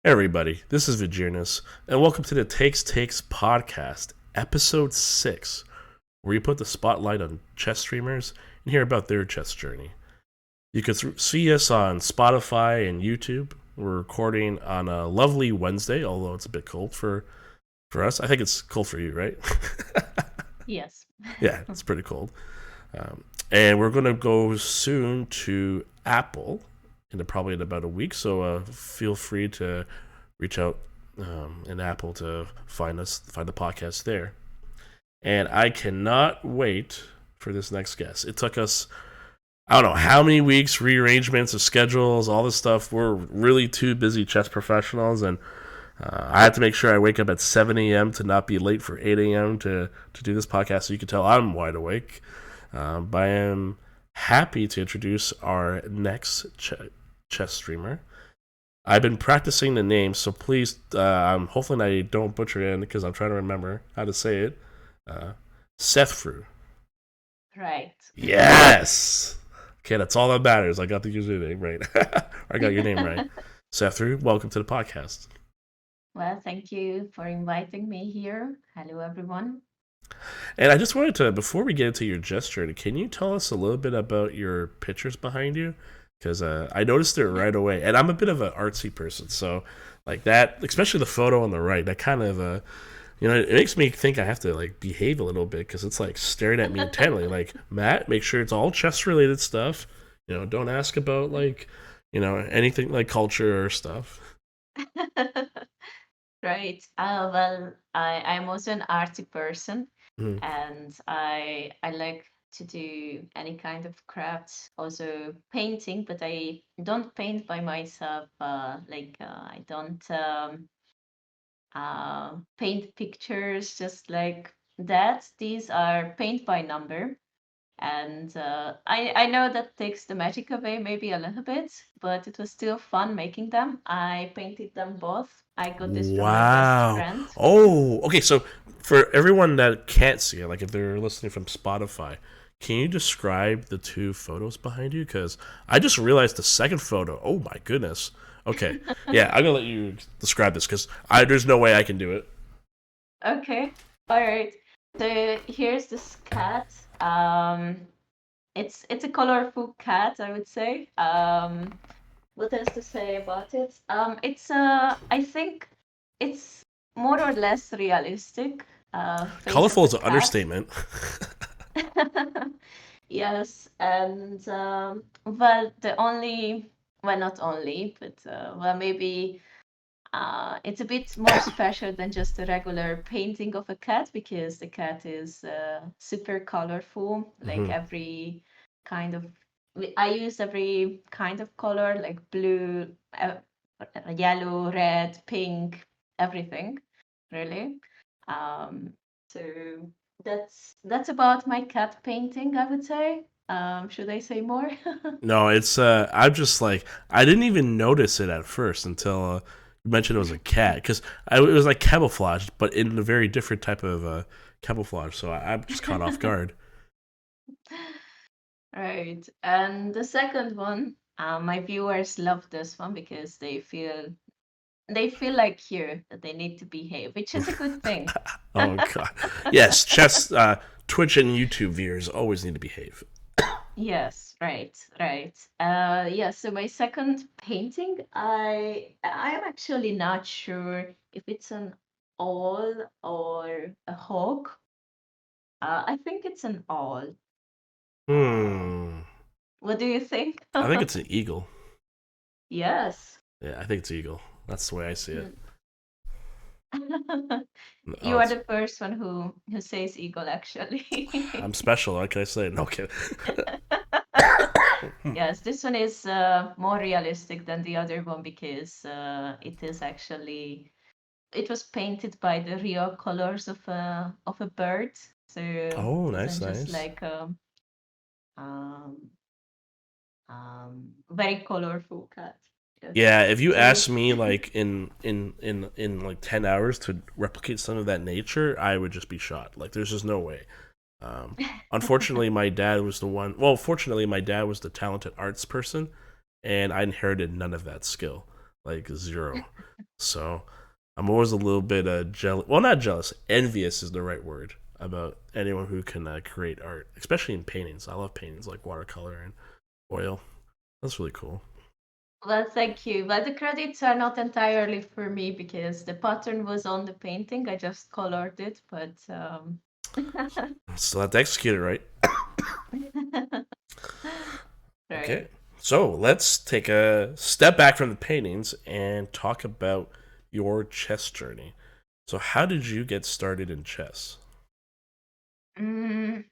Hey everybody, this is Virginius, and welcome to the Takes podcast, episode 6, where we put the spotlight on chess streamers and hear about their chess journey. You can see us on Spotify and YouTube. We're recording on a lovely Wednesday, although it's a bit cold for us. I think it's cold for you, right? Yes. Yeah, it's pretty cold. And we're going to go soon to Apple probably in about a week. So feel free to reach out in Apple to find the podcast there. And I cannot wait for this next guest. It took us, I don't know how many weeks, rearrangements of schedules, all this stuff. We're really two busy chess professionals, and I have to make sure I wake up at 7 a.m. to not be late for 8 a.m. to do this podcast. So you can tell I'm wide awake. But I am happy to introduce our next chess streamer. I've been practicing the name, so please, hopefully I don't butcher it because I'm trying to remember how to say it. Szefru. Right. Yes! Okay, that's all that matters. I got the username right. I got your name right. Szefru, welcome to the podcast. Well, thank you for inviting me here. Hello, everyone. And I just wanted to, before we get into your gesture, can you tell us a little bit about your pictures behind you? Because I noticed it right away, and I'm a bit of an artsy person, so like that, especially the photo on the right, that kind of it makes me think I have to like behave a little bit because it's like staring at me intently. Like, Matt, make sure it's all chess related stuff. Don't ask about like anything like culture or stuff. Right. Well, I'm also an arty person, Mhm. and I like to do any kind of crafts, also painting, but I don't paint by myself. I don't paint pictures just like that. These are paint by number. And I know that takes the magic away maybe a little bit, but it was still fun making them. I painted them both. I got this from my best Wow. friend. Oh, okay. So for everyone that can't see it, like if they're listening from Spotify, can you describe the two photos behind you? Because I just realized the second photo. Oh my goodness. Okay. Yeah, I'm gonna let you describe this because I there's no way I can do it. Okay, all right. So here's this cat. It's a colorful cat, I would say. What else to say about it? I think it's more or less realistic face of Colorful a is an cat. understatement. Yes, and well, well, not only, but well, maybe it's a bit more special than just a regular painting of a cat because the cat is super colorful, like Hmm. every kind of. I use every kind of color, like blue, yellow, red, pink, everything, really. Um, so that's about my cat painting, I would say. Should I say more? No, it's I'm just like I didn't even notice it at first until you mentioned it was a cat because it was like camouflage, but in a very different type of camouflage. So I'm just caught off guard. Right. And the second one, my viewers love this one because they feel like you that they need to behave, which is a good thing. Oh god, yes, chess, Twitch and YouTube viewers always need to behave. Yes, right, right. Yeah, so my second painting, I am actually not sure if it's an owl or a hawk. I think it's an owl. Um, Hmm. what do you think? I think it's an eagle. Yes. Yeah, I think it's eagle. That's the way I see it. Mm. Oh, You are it's the first one who says eagle, actually. I'm special. What can I say? No kidding. Yes, this one is more realistic than the other one because it is actually it was painted by the real colors of a bird, so Oh, it nice, wasn't just nice. like a um, very colorful cat. Yes. Yeah, if you So ask me like in like 10 hours to replicate some of that nature, I would just be shot. Like there's just no way. Um, Unfortunately, my dad was the one. Well, fortunately, my dad was the talented arts person, and I inherited none of that skill, like zero. So I'm always a little bit jealous. Well, not jealous. Envious is the right word about anyone who can create art, especially in paintings. I love paintings like watercolor and oil. That's really cool. Well, thank you. But the credits are not entirely for me because the pattern was on the painting. I just colored it, but Still have to execute it right. right. Okay. So let's take a step back from the paintings and talk about your chess journey. So, how did you get started in chess? Mm,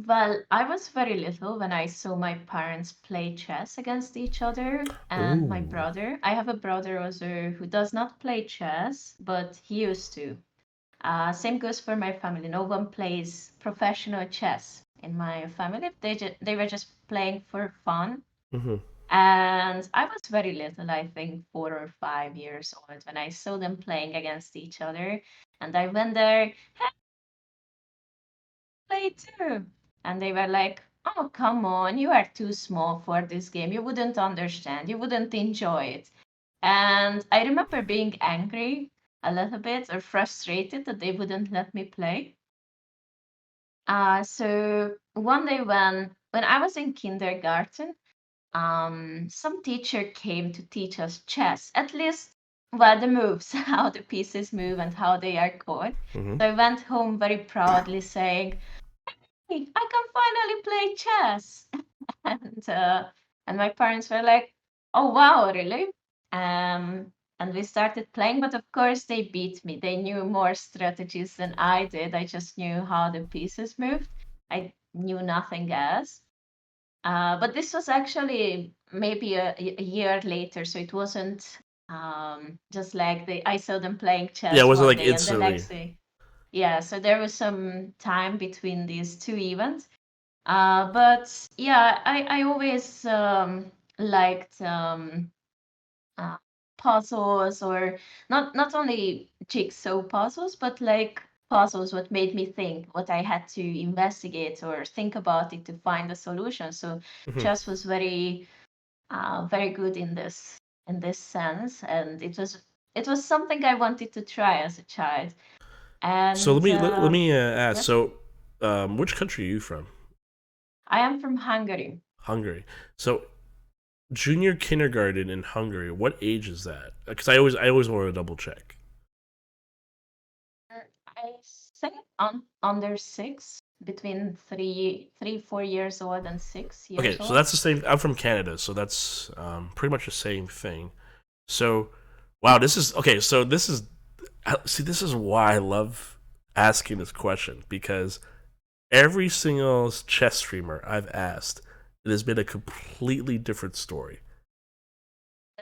well, I was very little when I saw my parents play chess against each other, and my Ooh. brother. I have a brother also who does not play chess, but he used to. Same goes for my family. No one plays professional chess in my family. They were just playing for fun. Mm-hmm. And I was very little, I think 4 or 5 years old, when I saw them playing against each other. And I went there, hey, play too. And they were like, oh, come on, you are too small for this game. You wouldn't understand. You wouldn't enjoy it. And I remember being angry a little bit or frustrated that they wouldn't let me play. So one day when I was in kindergarten, some teacher came to teach us chess, at least well the moves, how the pieces move and how they are caught. Mm-hmm. So I went home very proudly saying, "Hey, I can finally play chess." and and my parents were like, "Oh wow, really?" Um, and we started playing, but of course they beat me. They knew more strategies than I did. I just knew how the pieces moved. I knew nothing else. But this was actually maybe a year later, so it wasn't just like I saw them playing Yeah, it chess wasn't one like day and the instantly. next day. Yeah, so there was some time between these two events. But yeah, I always liked uh, puzzles, or not only jigsaw puzzles, but like puzzles what made me think, what I had to investigate or think about it to find a solution. So Mm-hmm. chess was very good in this sense, and it was something I wanted to try as a child. So And let me ask. yeah, So, which country are you from? I am from Hungary. Hungary. So, junior kindergarten in Hungary. What age is that? Because I always want to double check. I think under six, between 4 years old and 6 years Okay, so old. that's the same. I'm from Canada, so that's pretty much the same thing. So, wow, this is okay. So this is see, this is why I love asking this question because every single chess streamer I've asked, it has been a completely different story.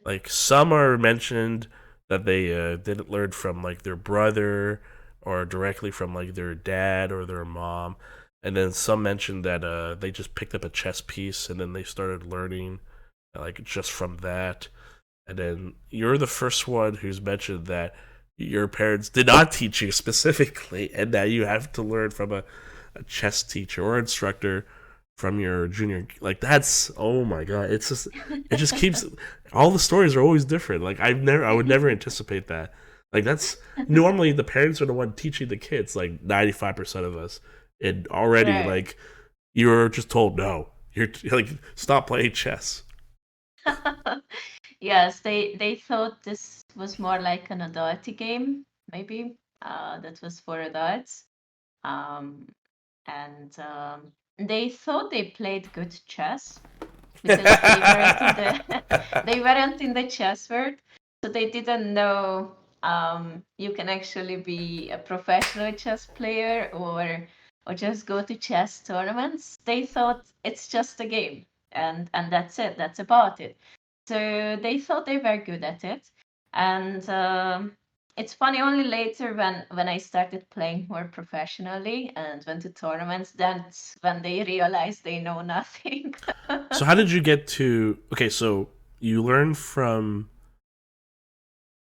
Like some are mentioned that they didn't learn from like their brother or directly from like their dad or their mom, and then some mentioned that they just picked up a chess piece and then they started learning like just from that. And then you're the first one who's mentioned that your parents did not teach you specifically, and that you have to learn from a chess teacher or instructor from your junior. Like that's oh my god! It just keeps all the stories are always different. Like I would never anticipate that. Like that's normally the parents are the one teaching the kids. Like 95% of us, and already Right. like you're just told no. You're like stop playing chess. Yes, they thought this was more like an adult game, maybe. That was for adults. Um, and they thought they played good chess because they weren't in the they weren't in the chess world, so they didn't know you can actually be a professional chess player or just go to chess tournaments. They thought it's just a game, and that's it. That's about it. So they thought they were good at it, and it's funny. Only later, when I started playing more professionally and went to tournaments, that's when they realized they know nothing. So how did you get to? Okay, so you learned from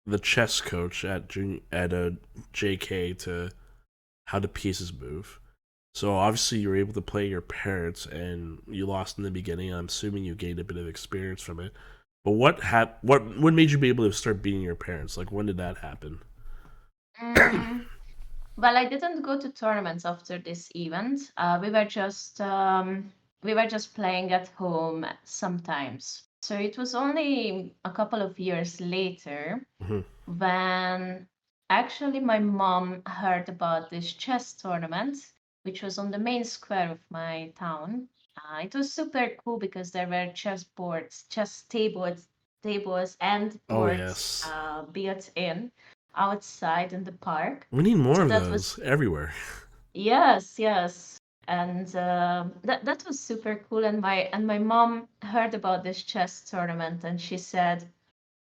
the chess coach at a JK to how the pieces move. So obviously you were able to play your parents, and you lost in the beginning. I'm assuming you gained a bit of experience from it. But what made you be able to start beating your parents? Like, when did that happen? Mm, well, I didn't go to tournaments after this event. We were just playing at home sometimes. So it was only a couple of years later Hmm. when actually my mom heard about this chess tournament, which was on the main square of my town. It was super cool because there were chess boards, tables and Oh boards yes, built in outside in the park. we need more So of that was those everywhere. yes, yes. And that was super cool. And my mom heard about this chess tournament, and she said,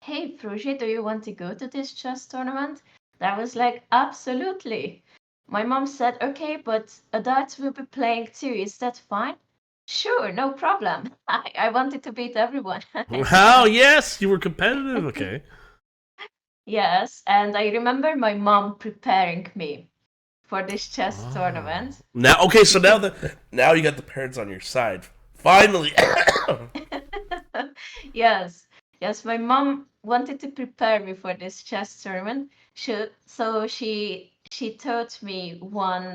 "Hey, Fruzsi, do you want to go to this chess tournament?" I was like, "Absolutely." My mom said, "Okay, but adults will be playing too. Is that fine?" Sure, no problem. I wanted to beat everyone. Wow, yes, you were competitive. Okay. Yes, and I remember my mom preparing me for this chess Oh. tournament. Now, okay, so She pre- now you got the parents on your side. Finally. Yes, yes, my mom wanted to prepare me for this chess tournament. So she taught me one.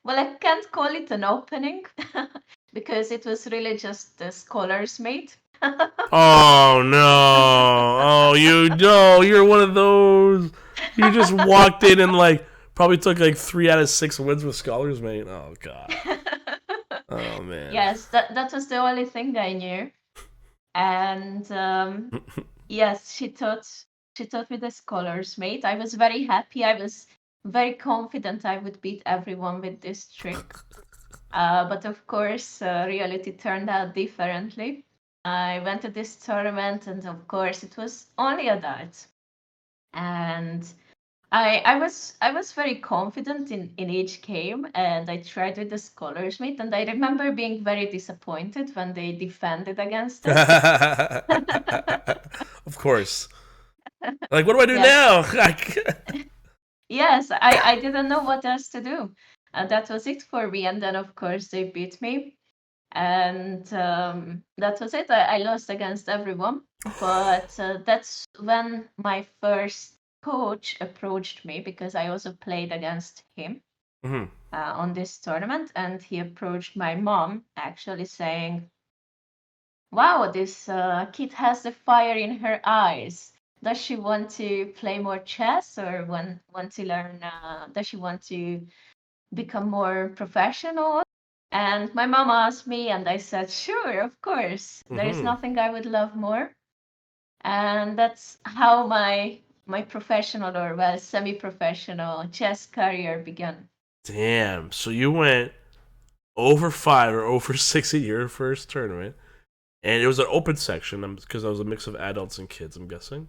Well, I can't call it an opening because it was really just the scholars meet. Oh no! Oh, you no! You're one of those. You just walked in and like probably took like 3 out of 6 wins with scholars, mate. Oh god. Oh man. Yes, that was the only thing I knew. And yes, she taught me the scholars mate. I was very happy. I was very confident I would beat everyone with this trick. But of course, reality turned out differently. I went to this tournament, and of course, it was only adults. And I was very confident in each game, and I tried with the scholars meet, and I remember being very disappointed when they defended against it. Of course. Like, what do I do Yes, now? yes, I didn't know what else to do. That was it for me. And then, of course, they beat me. And that was it. I lost against everyone. But that's when my first coach approached me because I also played against him Mhm. on this tournament. And he approached my mom, actually saying, "Wow, this kid has the fire in her eyes. Does she want to play more chess or want to learn? Does she want to become more professional?" And my mom asked me, and I said, "Sure, of course. There is Mhm. nothing I would love more." And that's how my professional, or well, semi-professional chess career began. Damn. So you went over 5 or over 6 at your first tournament, and it was an open section because I was a mix of adults and kids. I'm guessing.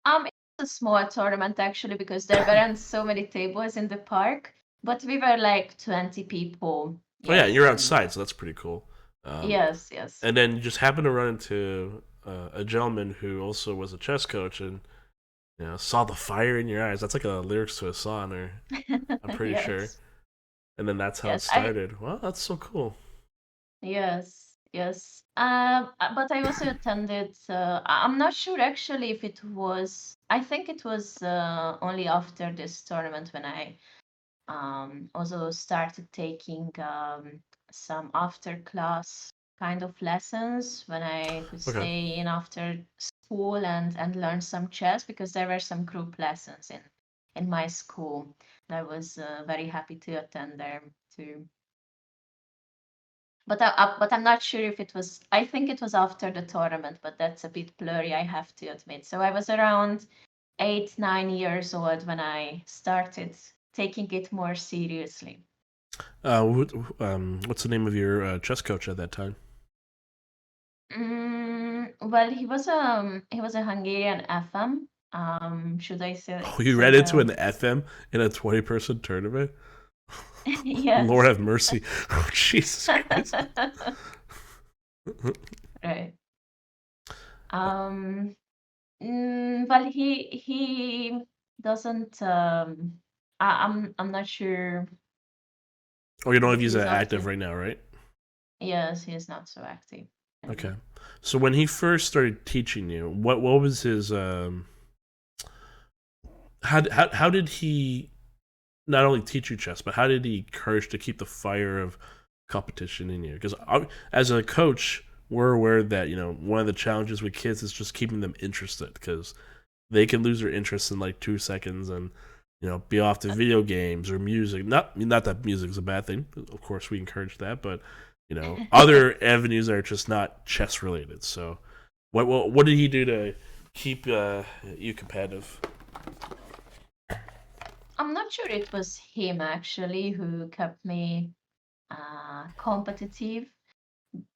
It was a small tournament actually because there weren't so many tables in the park, but we were like 20 people. Oh yeah, you're Yes, and outside, so that's pretty cool. Um, yes, yes. and then you just happened to run into a gentleman who also was a chess coach, and saw the fire in your eyes. That's like a lyrics to a song, or I'm pretty sure. Yes, And then that's how it yes. I started. Wow, that's so cool. Yes, yes. But I also attended. I'm not sure actually if it was. I think it was only after this tournament when I also started taking some after class kind of lessons when I could Okay. stay in after school and learn some chess because there were some group lessons in my school. I was very happy to attend there too. But I'm not sure if it was. I think it was after the tournament, but that's a bit blurry, I have to admit. So I was around 8, 9 years old when I started taking it more seriously. What's the name of your chess coach at that time? Well, he was a Hungarian FM. Should I say Oh, you say ran into the an FM in a 20-person tournament? Lord yes. have mercy. Oh, Jesus Christ. Right. Um, well, he doesn't. I'm not sure Oh, you don't know if if he's he's active active. right now, right? Yes, he's not so active Okay. anymore. So when he first started teaching you, what was his how did he not only teach you chess, but how did he encourage to keep the fire of competition in you? Because as a coach, we're aware that one of the challenges with kids is just keeping them interested, because they can lose their interest in like 2 seconds and be off to video games or music. Not that music is a bad thing. Of course, we encourage that, but other avenues that are just not chess related. So, what did he do to keep you competitive? I'm not sure it was him actually who kept me competitive,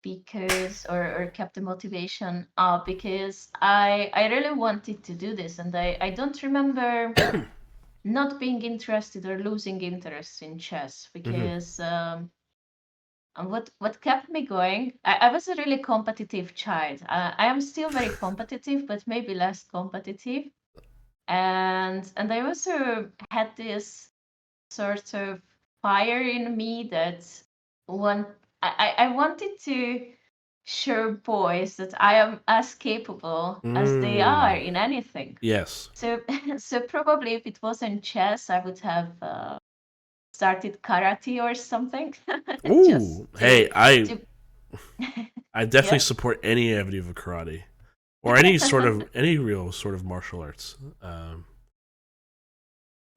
because or kept the motivation up, because I really wanted to do this, and I don't remember not being interested or losing interest in chess, Mm-hmm. because and what kept me going, I was a really competitive child. I am still very competitive, but maybe less competitive. And I also had this sort of fire in me that one I wanted to show boys that I am as capable as they are in anything. Yes. So so probably if it wasn't chess, I would have started karate or something. Just Ooh, hey, I to I definitely yeah. support any avenue of karate or any real sort of martial arts.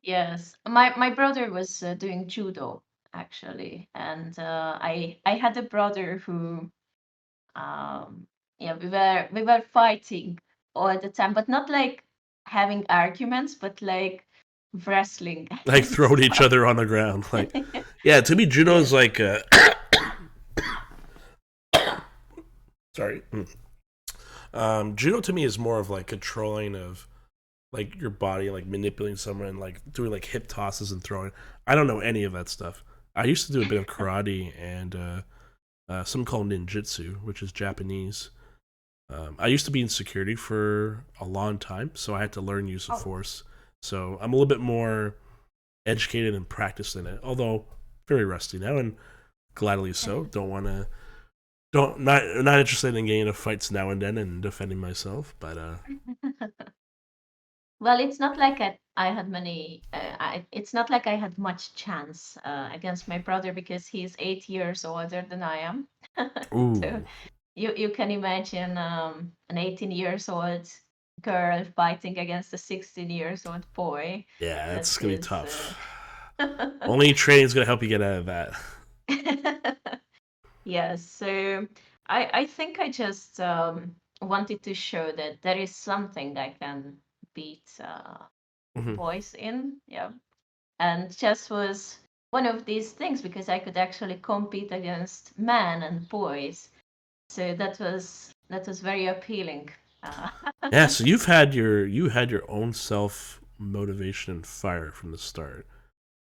Yes, my brother was doing judo actually, and I had a brother who yeah, we were fighting all the time, but not like having arguments, but like wrestling Like and throwing each stuff. other on the ground. Like, yeah, to me, judo is Yes. like sorry. Judo to me is more of like controlling of like your body, like manipulating someone, and like doing like hip tosses and throwing. I don't know any of that stuff. I used to do a bit of karate and something called ninjutsu, which is Japanese. I used to be in security for a long time, so I had to learn use of Oh, force. So I'm a little bit more educated and practiced in it, although very rusty now, and gladly so. Not interested in getting into fights now and then and defending myself, but well, it's not like I had many. It's not like I had much chance against my brother, because he's 8 years older than I am. So ooh, you can imagine an 18 years old girl fighting against a 16 years old boy. yeah, That that's gonna be is tough. Only training's gonna help you get out of that. yes. So I think I just wanted to show that there is something I can beat Hmm. boys in. Yeah. And chess was one of these things, because I could actually compete against men and boys. So that was very appealing. Uh, Yeah, so you had your own self motivation and fire from the start.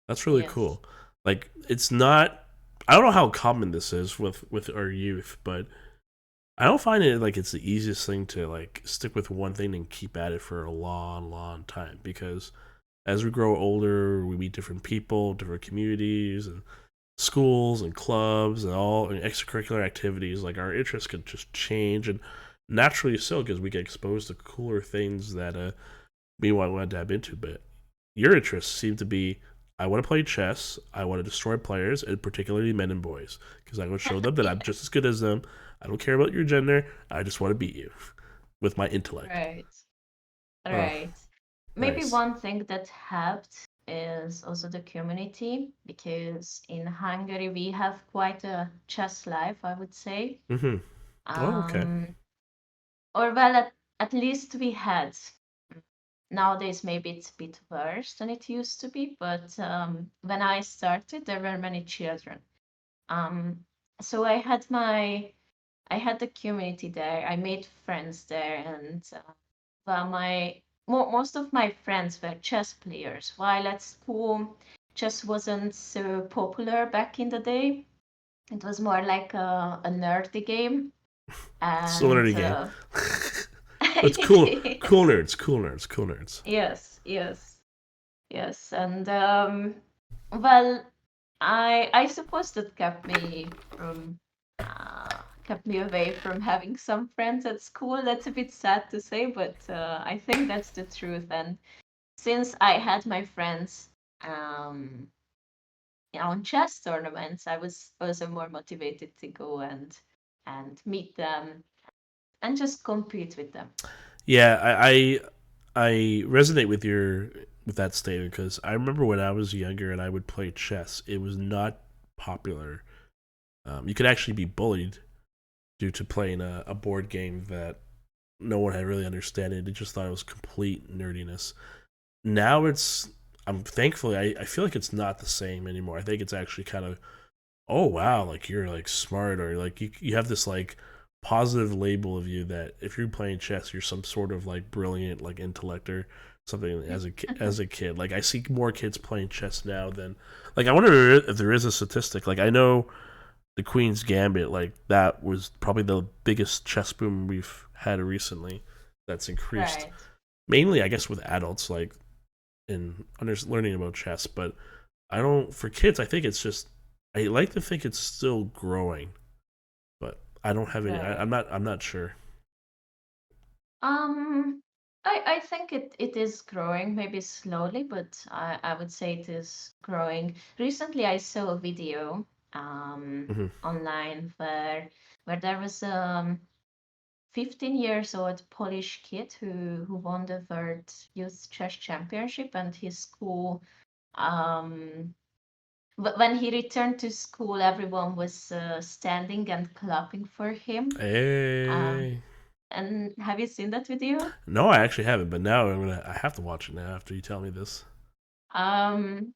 That's really yes. cool. Like it's not. I don't know how common this is with our youth, but I don't find it like it's the easiest thing to like stick with one thing and keep at it for a long, long time. Because as we grow older, we meet different people, different communities, and schools and clubs and all and extracurricular activities. Like our interests could just change, and naturally so, because we get exposed to cooler things that we want to dab into. But your interests seem to be, I want to play chess, I want to destroy players, and particularly men and boys, because I want to show them that I'm just as good as them. I don't care about your gender. I just want to beat you with my intellect. Right. Oh, Right. Maybe nice. one thing that helped is also the community, because in Hungary we have quite a chess life, I would say. Mm-hmm. Oh, okay. Um, or well, at least we had. Nowadays, maybe it's a bit worse than it used to be, but when I started, there were many children. Um, so I had the community there. I made friends there, and well, most of my friends were chess players. While at school, chess wasn't so popular back in the day. It was more like a nerdy game, Still a and nerdy game. But it's cool. it Cool is. nerds. Cool nerds. Cool nerds. Yes, yes, yes, and well, I suppose that kept me from kept me away from having some friends at school. That's a bit sad to say, but I think that's the truth. And since I had my friends um, on chess tournaments, I was also more motivated to go and meet them and just compete with them. Yeah, I resonate with that statement because I remember when I was younger and I would play chess, it was not popular. You could actually be bullied due to playing a board game that no one had really understood it. They just thought it was complete nerdiness. Now I'm thankfully I feel like it's not the same anymore. I think it's actually kind of, oh wow, like you're like smart, or like you have this like positive label of you that if you're playing chess you're some sort of like brilliant like intellect or something as a kid. Like I see more kids playing chess now than, like, I wonder if there is a statistic. Like I know the Queen's Gambit, like that was probably the biggest chess boom we've had recently. That's increased Right. mainly, I guess, with adults, like in learning about chess. But I don't, for kids. I think it's just, I like to think it's still growing, but I don't have any. Right. I'm not sure. Um, I think it is growing, maybe slowly, but I would say it is growing. Recently, I saw a video Hmm. online where there was 15 years old Polish kid who won the World Youth Chess Championship, and his school when he returned to school, everyone was standing and clapping for him. Uh, Hey, and have you seen that video? no, I actually haven't, but now I have to watch it now after you tell me this. Um,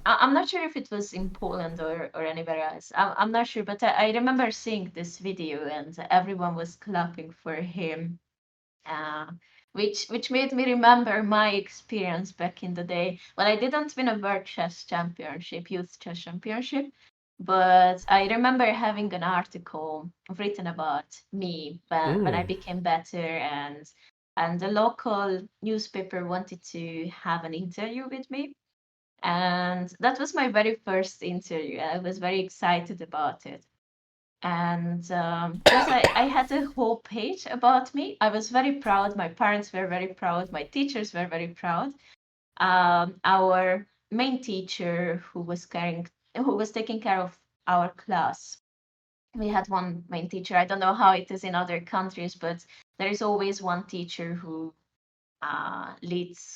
I'm not sure if it was in Poland or anywhere else. I'm not sure, but I remember seeing this video and everyone was clapping for him, uh, which made me remember my experience back in the day. Well, I didn't win a World Chess Championship, Youth Chess Championship, but I remember having an article written about me when I Mm. became better, and the local newspaper wanted to have an interview with me. And that was my very first interview. I was very excited about it. And yes, I had a whole page about me. I was very proud. My parents were very proud. My teachers were very proud. Our main teacher who was taking care of our class. We had one main teacher. I don't know how it is in other countries, but there is always one teacher who leads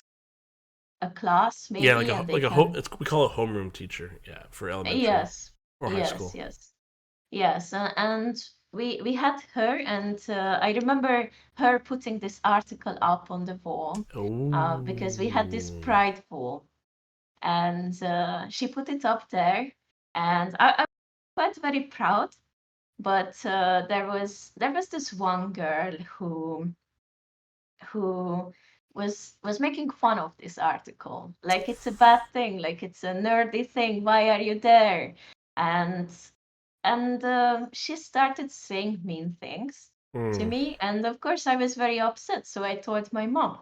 a class, Yeah, maybe, and they like a can. we call it homeroom teacher. Yeah, for elementary Yes, or high yes, school. yes. Yes, and we had her, and I remember her putting this article up on the wall because we had this Oh, pride wall, and she put it up there, and I was quite very proud. But there was this one girl who was making fun of this article, like it's a bad thing, like it's a nerdy thing. Why are you there? And she started saying mean things to mm. me, and of course I was very upset. So I told my mom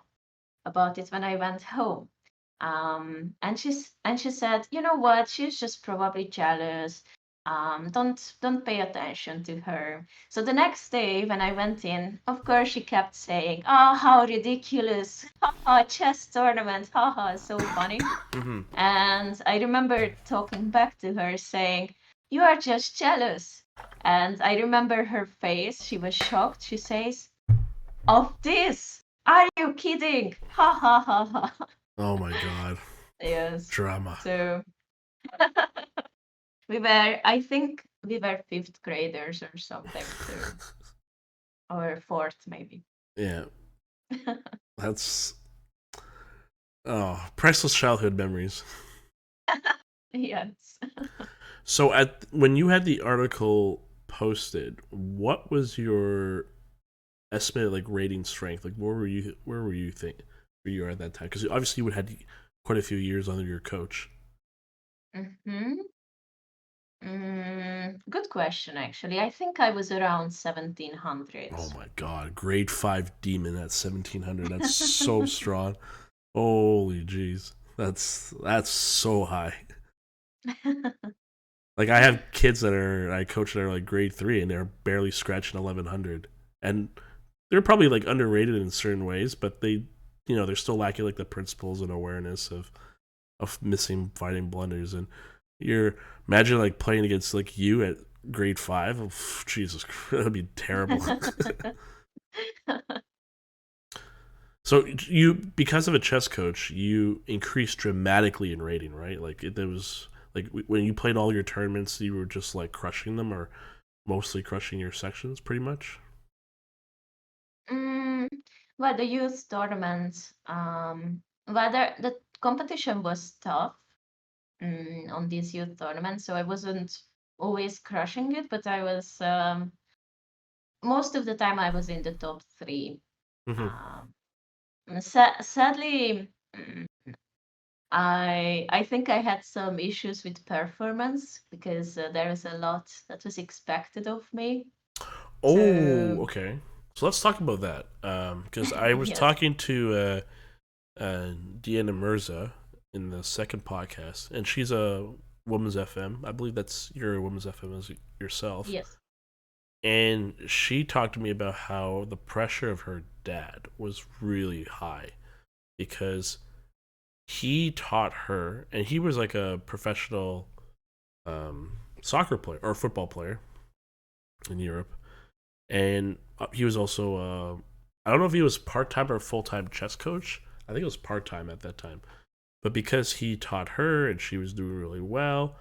about it when I went home. And she said, you know what? She's just probably jealous. Don't pay attention to her. So the next day when I went in, of course she kept saying, "Oh, how ridiculous! Haha, chess tournament! Haha, so funny." Hmm. And I remember talking back to her saying, "You are just jealous." And I remember her face. She was shocked. She says, "Of this? Are you kidding? Ha ha ha ha." Oh my god, Yes. drama. So I think we were fifth graders or something. So, or fourth maybe. Yeah, that's, oh, priceless childhood memories. Yes. So at when you had the article posted, what was your estimated like rating strength? Like where were you think where you were at that time? Because obviously you would have had quite a few years under your coach. Hmm. Good question, actually. I think I was around Oh 1700s. my god, grade 5 demon at 1700. That's so strong. Holy jeez. That's so high. Like I have kids I coach that are like grade 3 and they're barely scratching 1100, and they're probably like underrated in certain ways, but they're still lacking like the principles and awareness of missing fighting blunders. And you're imagine like playing against like you at grade 5. Oh, Jesus, that'd be terrible. So you, because of a chess coach, you increased dramatically in rating, right? Like there was like when you played all your tournaments, you were just like crushing them, or mostly crushing your sections, pretty much. Mm, well, the youth tournament, whether the competition was tough on these youth tournaments, so I wasn't always crushing it, but I was most of the time I was in the top 3. Mm-hmm. Um, Sadly, I think I had some issues with performance because there is a lot that was expected of me. Oh, So okay. So let's talk about that. Because I was yes, talking to Deanna Mirza in the second podcast, and she's a Women's FM. I believe that's your Women's FM as yourself. yes. And she talked to me about how the pressure of her dad was really high because he taught her, and he was like a professional soccer player or football player in Europe, and he was also I don't know if he was part-time or full-time chess coach. I think it was part-time at that time, but because he taught her and she was doing really well,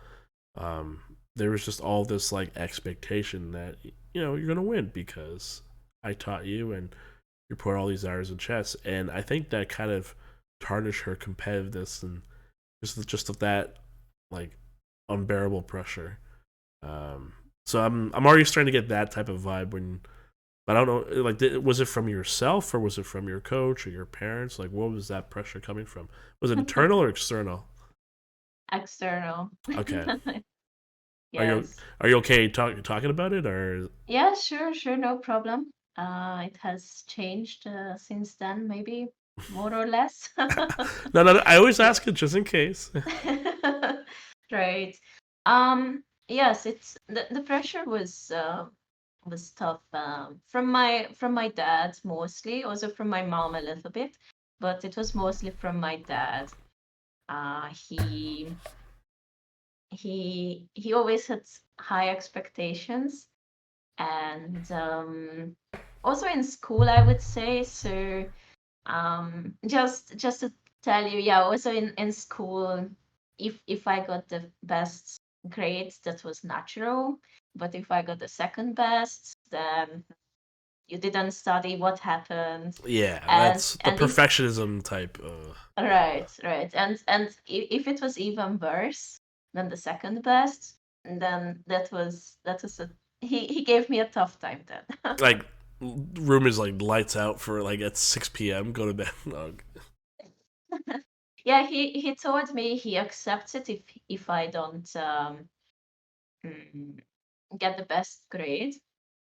um, there was just all this like expectation that you're gonna win because I taught you and you put all these hours in chess. And I think that kind of tarnished her competitiveness and just of that like unbearable pressure. So I'm already starting to get that type of vibe when. But I don't know, like, was it from yourself or was it from your coach or your parents? Like, what was that pressure coming from? Was it internal or external? External. Okay. Are you Yes. are you okay talking about it or? Yeah, sure, no problem. It has changed since then, maybe more or less. No. I always Yeah. ask it just in case. Right. Yes, it's the pressure was tough from my dad mostly, also from my mom a little bit, but it was mostly from my dad. Uh, he he always had high expectations, and also in school, I would say. So just to tell you, yeah, also in school, if I got the best grades, that was natural. But if I got the second best, then you didn't study, what happened? Yeah, And that's the and if perfectionism type. right, and if it was even worse than the second best, then that was a he gave me a tough time then. Like room is like lights out for like at 6 p.m. Go to bed. No. Yeah, he told me he accepts it if I don't mm, get the best grade.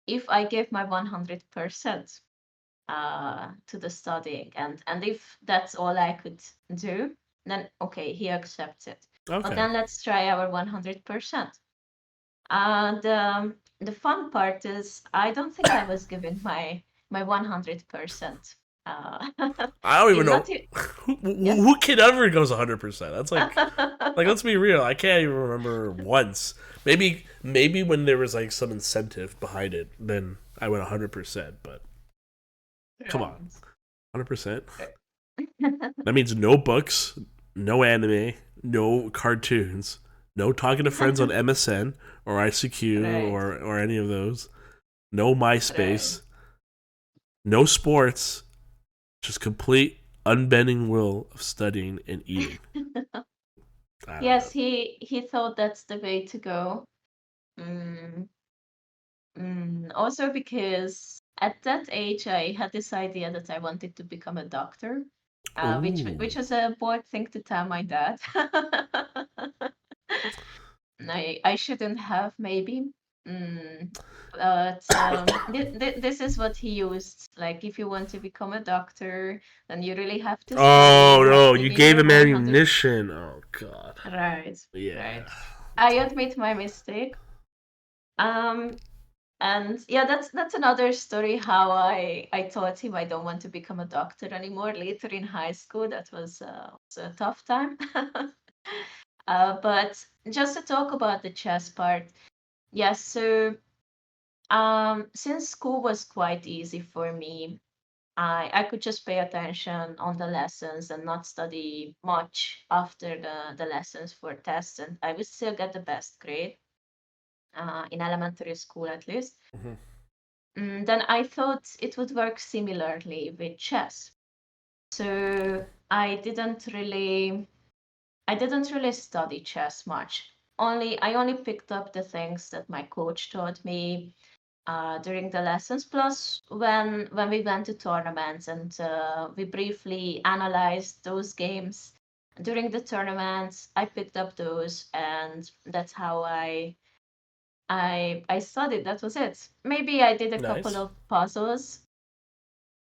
If I give my 100% to the studying, and if that's all I could do, then okay, he accepts it. But Okay. then let's try our 100%. The fun part is I don't think I was given my 100%. Uh, I don't even know not e- yes. who kid ever goes 100%. That's like let's be real. I can't even remember once. Maybe when there was like some incentive behind it, then I went 100%. But come on, Right. 100%. That means no books, no anime, no cartoons, no talking to friends on MSN or ICQ Right, or any of those. No right. MySpace, no sports, just complete unbending will of studying and eating. I don't know. Yes, he thought that's the way to go. Mm, also because at that age I had this idea that I wanted to become a doctor, which Ooh. was a bold thing to tell my dad. I shouldn't have maybe. Mm, but this is what he used. Like, if you want to become a doctor, then you really have to study. Oh You have no, to you give gave your him 100. ammunition. Oh god. Right, Yeah. right. I admit my mistake. Um, and yeah, that's another story how I told him I don't want to become a doctor anymore later in high school. That was a tough time. But just to talk about the chess part, yes. So since school was quite easy for me, I could just pay attention on the lessons and not study much after the lessons for tests, and I would still get the best grade in elementary school at least. Mhm. Then I thought it would work similarly with chess. So I didn't really study chess much. I only picked up the things that my coach taught me during the lessons. Plus, when we went to tournaments and we briefly analyzed those games during the tournaments, I picked up those, and that's how I studied. That was it. Maybe I did a couple Nice. of puzzles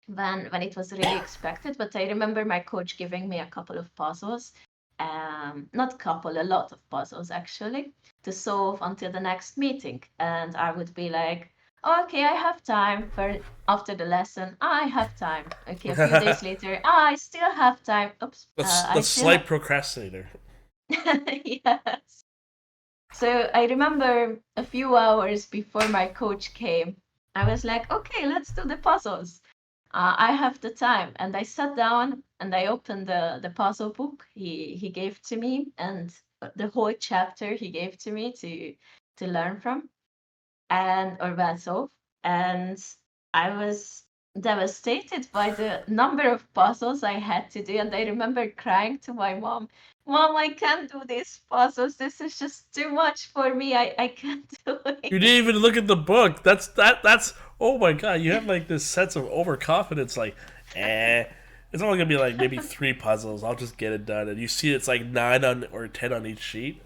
when it was really expected, but I remember my coach giving me a couple of puzzles, not couple, a lot of puzzles actually, to solve until the next meeting. And I would be like, "Oh, okay, I have time for after the lesson. I have time. Okay, a few days later, I still have time. Oops, The I still slight have. procrastinator. Yes. So I remember a few hours before my coach came, I was like, okay, let's do the puzzles. I have the time. And I sat down and I opened the puzzle book he gave to me and the whole chapter he gave to me to learn from and or well solve. And I was devastated by the number of puzzles I had to do. And I remember crying to my mom, "Mom, I can't do these puzzles. This is just too much for me. I can't do You it." didn't even look at the book. That's oh my god, you have like this sense of overconfidence, like, it's only gonna be like maybe 3 puzzles. I'll just get it done. And you see it's like 9 or 10 on each sheet.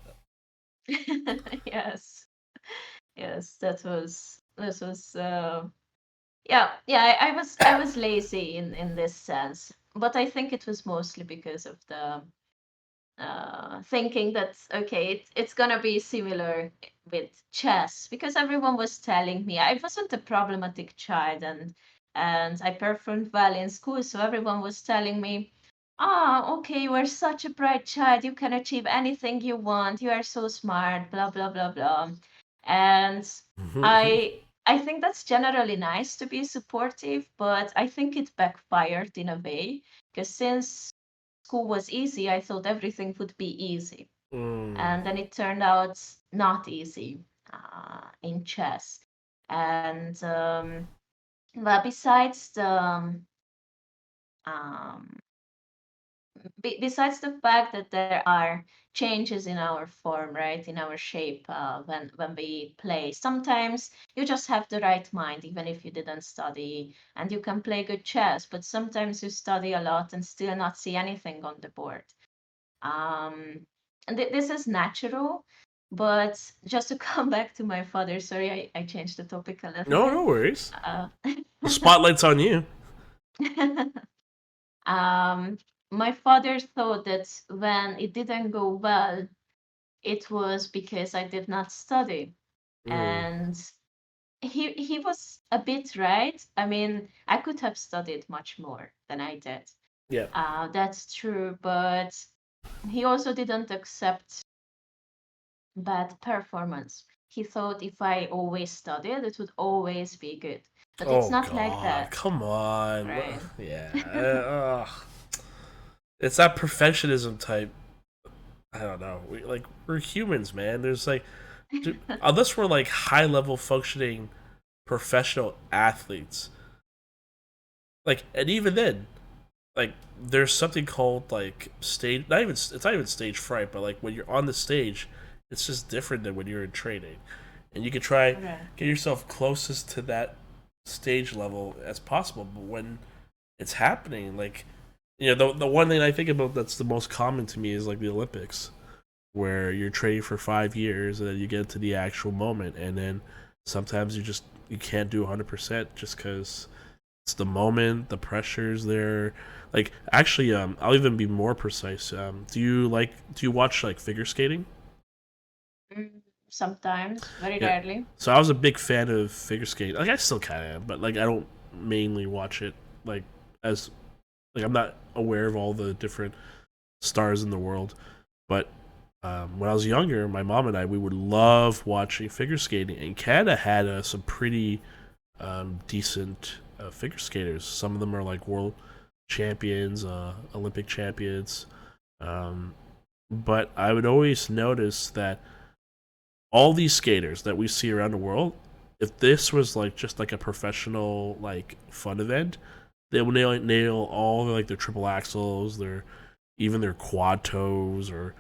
Yes. Yes, yeah, I was lazy in this sense. But I think it was mostly because of the thinking that okay, it's gonna be similar with chess because everyone was telling me I wasn't a problematic child and I performed well in school, so everyone was telling me, "Ah, okay, you are such a bright child, you can achieve anything you want, you are so smart, blah blah blah blah," and I think that's generally nice to be supportive, but I think it backfired in a way because since school was easy, I thought everything would be easy. Mm. And then it turned out not easy in chess. And well, um, besides the fact that there are changes in our form, right, in our shape when we play, sometimes you just have the right mind, even if you didn't study, and you can play good chess. But sometimes you study a lot and still not see anything on the board. And this is natural, but just to come back to my father, sorry, I changed the topic a little No, bit. no worries. Uh, The spotlight's on you. um, my father thought that when it didn't go well, it was because I did not study. Mm. And he was a bit right. I mean, I could have studied much more than I did. Yeah. That's true, but he also didn't accept bad performance. He thought if I always studied, it would always be good. But it's Oh not like god, that, come on. right? Yeah. It's that perfectionism type. I don't know. We're humans, man. There's like, unless we're like high level functioning professional athletes, like, and even then, like, there's something called like stage. Not even it's not even stage fright, but like when you're on the stage, it's just different than when you're in training, and you can try Right. get yourself closest to that stage level as possible. But when it's happening, like, the one thing I think about that's the most common to me is like the Olympics, where you're training for 5 years and then you get to the actual moment, and then sometimes you can't do 100% just because it's the moment, the pressure's there. Like, actually, I'll even be more precise. Do you watch like figure skating? Sometimes, very Yeah. rarely. So I was a big fan of figure skating. Like I still kind of am, but like I don't mainly watch it like as like I'm not aware of all the different stars in the world. But when I was younger, my mom and I we would love watching figure skating, and Canada had some pretty decent figure skaters. Some of them are like world champions, Olympic champions. Um, but I would always notice that all these skaters that we see around the world, if this was like just like a professional like fun event, they would nail all like their triple axels, their even their quad toes, or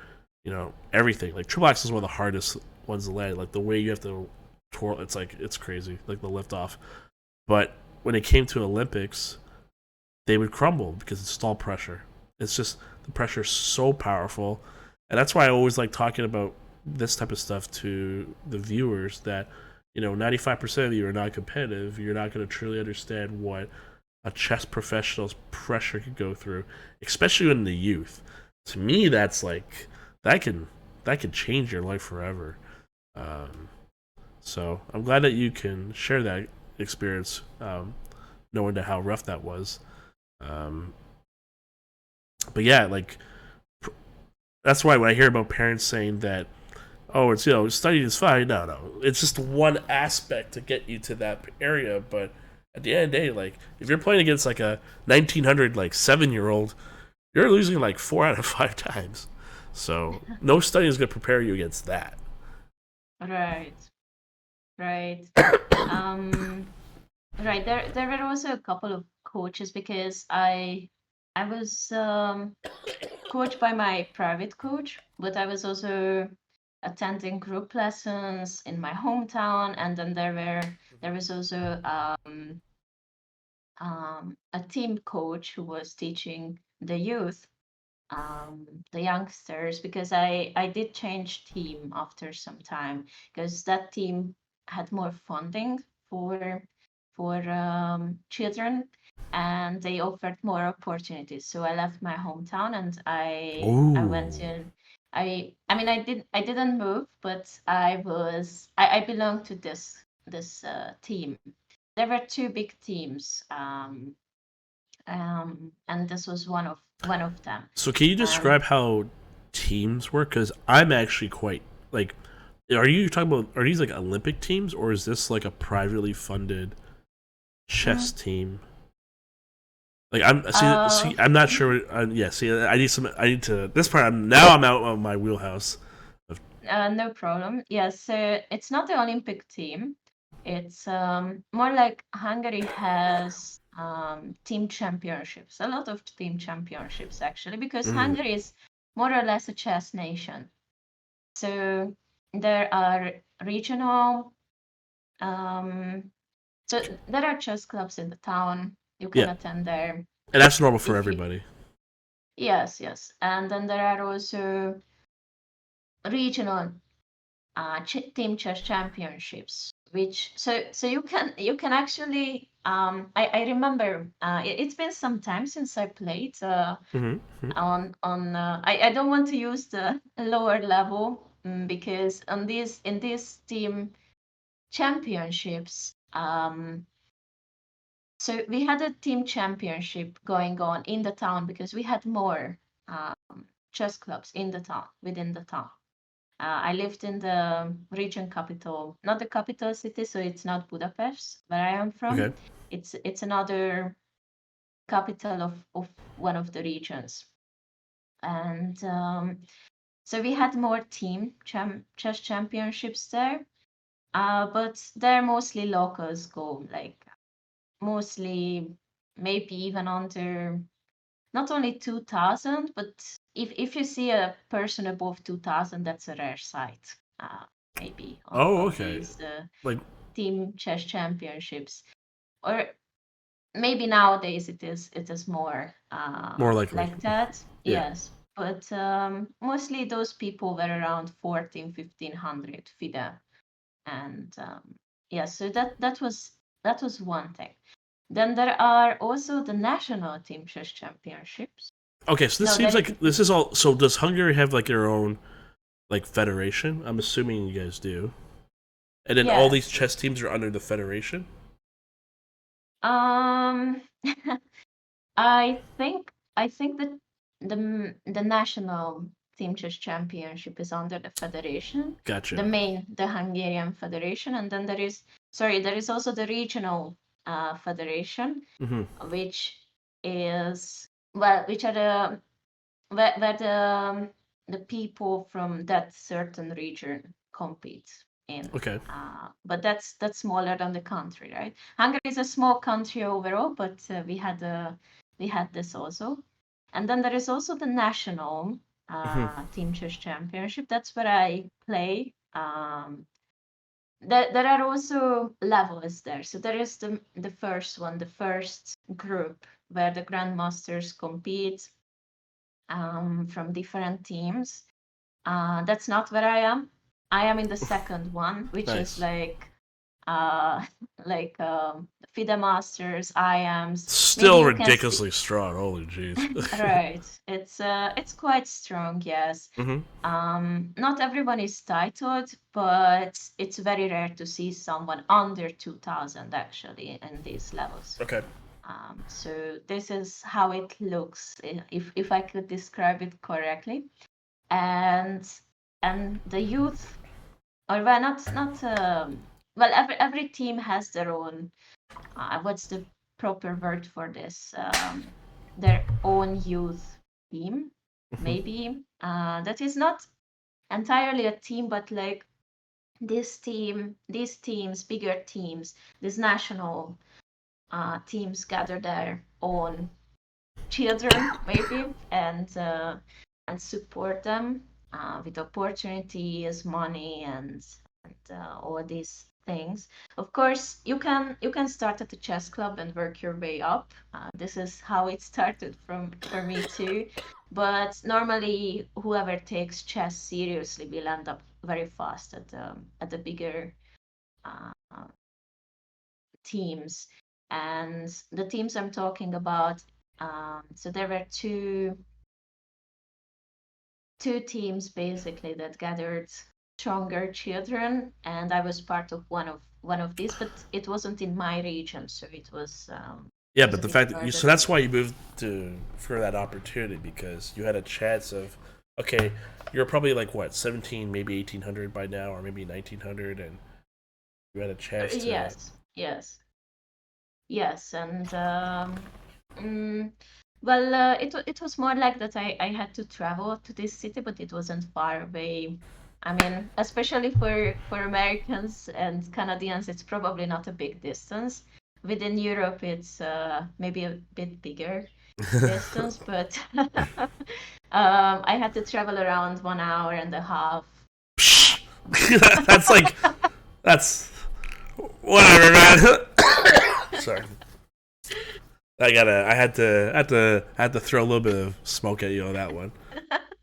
everything. Like triple axels is one of the hardest ones to land. Like the way you have to twirl, it's crazy. Like the lift off. But when it came to Olympics, they would crumble because it's stall pressure. It's just the pressure is so powerful, and that's why I always like talking about this type of stuff to the viewers. That 95% of you are not competitive. You're not going to truly understand what a chess professional's pressure could go through, especially in the youth. To me, that's like that can change your life forever. Um, so I'm glad that you can share that experience, knowing how rough that was. Um, but yeah, like that's why when I hear about parents saying that, oh, it's studying is fine. No, no, it's just one aspect to get you to that area. But at the end of the day, like if you're playing against like a 1900 like 7 year old, you're losing like 4 out of 5 times. So no study is going to prepare you against that. Right, right. Um, right. There were also a couple of coaches because I was coached by my private coach, but I was also attending group lessons in my hometown, and then there was also a team coach who was teaching the youth, the youngsters, because I did change team after some time because that team had more funding for children, and they offered more opportunities. So I left my hometown and I went Ooh. in. I mean I didn't move, but I belonged to this team. There were two big teams, and this was one of them. So can you And describe how teams work? Because I'm actually quite like, are you talking about are these like Olympic teams or is this like a privately funded chess mm, team? Like I'm uh, see I'm not sure. Yeah, see I need to this part. I'm out of my wheelhouse. Of, no problem. Yes, so it's not the Olympic team. It's more like Hungary has team championships, a lot of team championships actually, because mm, Hungary is more or less a chess nation. So there are regional, um, so there are chess clubs in the town. You can yeah, attend there and that's normal for if you, everybody. yes, yes. And then there are also regional team chess championships, which so you can actually I remember it's been some time since I played Mm-hmm. on I don't want to use the lower level, because on these in these team championships, so we had a team championship going on in the town because we had more chess clubs in the town, within the town. I lived in the region capital, not the capital city, so it's not Budapest, where I am Okay. from. It's another capital of one of the regions, and so we had more chess championships there. But they're mostly locals go, like mostly maybe even under not only 2000, but if you see a person above 2000, that's a rare sight. Maybe Oh, on okay. these Like team chess championships, or maybe nowadays it is more more likely. like that. Yeah. Yes, but mostly those people were around 14, 1500 FIDE, and yeah, so that was one thing. Then there are also the national team chess championships. Okay, so this No, seems there is like this is all. So does Hungary have like their own like federation? I'm assuming you guys do. And then all these Yes. chess teams are under the federation? Um, I think that the national team chess championship is under the federation, Gotcha. the Hungarian federation, and then there is also the regional federation, Mm-hmm. which is which are where the people from that certain region compete in. Okay. But that's smaller than the country, right? Hungary is a small country overall, but we had this also, and then there is also the national Mm-hmm. team chess championship. That's where I play. There are also levels there. So there is the first one, the first group where the grandmasters compete from different teams. That's not where I am. I am in the second one, which is Nice. uh, like FIDE masters, IAMs. Maybe Still you can see. ridiculously strong. Holy jeez. Right. It's quite strong, yes. Mm-hmm. Not everyone is titled, but it's very rare to see someone under 2000 actually in these levels. Okay. So this is how it looks, if I could describe it correctly. And the youth, or well, not well, every team has their own. What's the proper word for this? Their own youth team, Mm-hmm. maybe. That is not entirely a team, but like this team, these teams, bigger teams, these national teams gather their own children, maybe, and support them with opportunities, money, and all these things. Of course, you can start at a chess club and work your way up. This is how it started for me too. But normally, whoever takes chess seriously will end up very fast at the bigger uh, teams. And the teams I'm talking about, so there were two teams basically that gathered stronger children, and I was part of one of these, but it wasn't in my region, so it Yeah, was but a the bit fact that further so that's why away. you moved to for that opportunity because you had a chance of okay, you're probably like what 17, maybe 1800 by now, or maybe 1900, and you had a chance to. Yes, yes, yes, and mm, well, it was more like that. I had to travel to this city, but it wasn't far away. I mean, especially for Americans and Canadians, it's probably not a big distance. Within Europe, it's maybe a bit bigger distance, but I had to travel around 1 hour and a half. That's like that's whatever, man. Sorry, I had to throw a little bit of smoke at you on that one.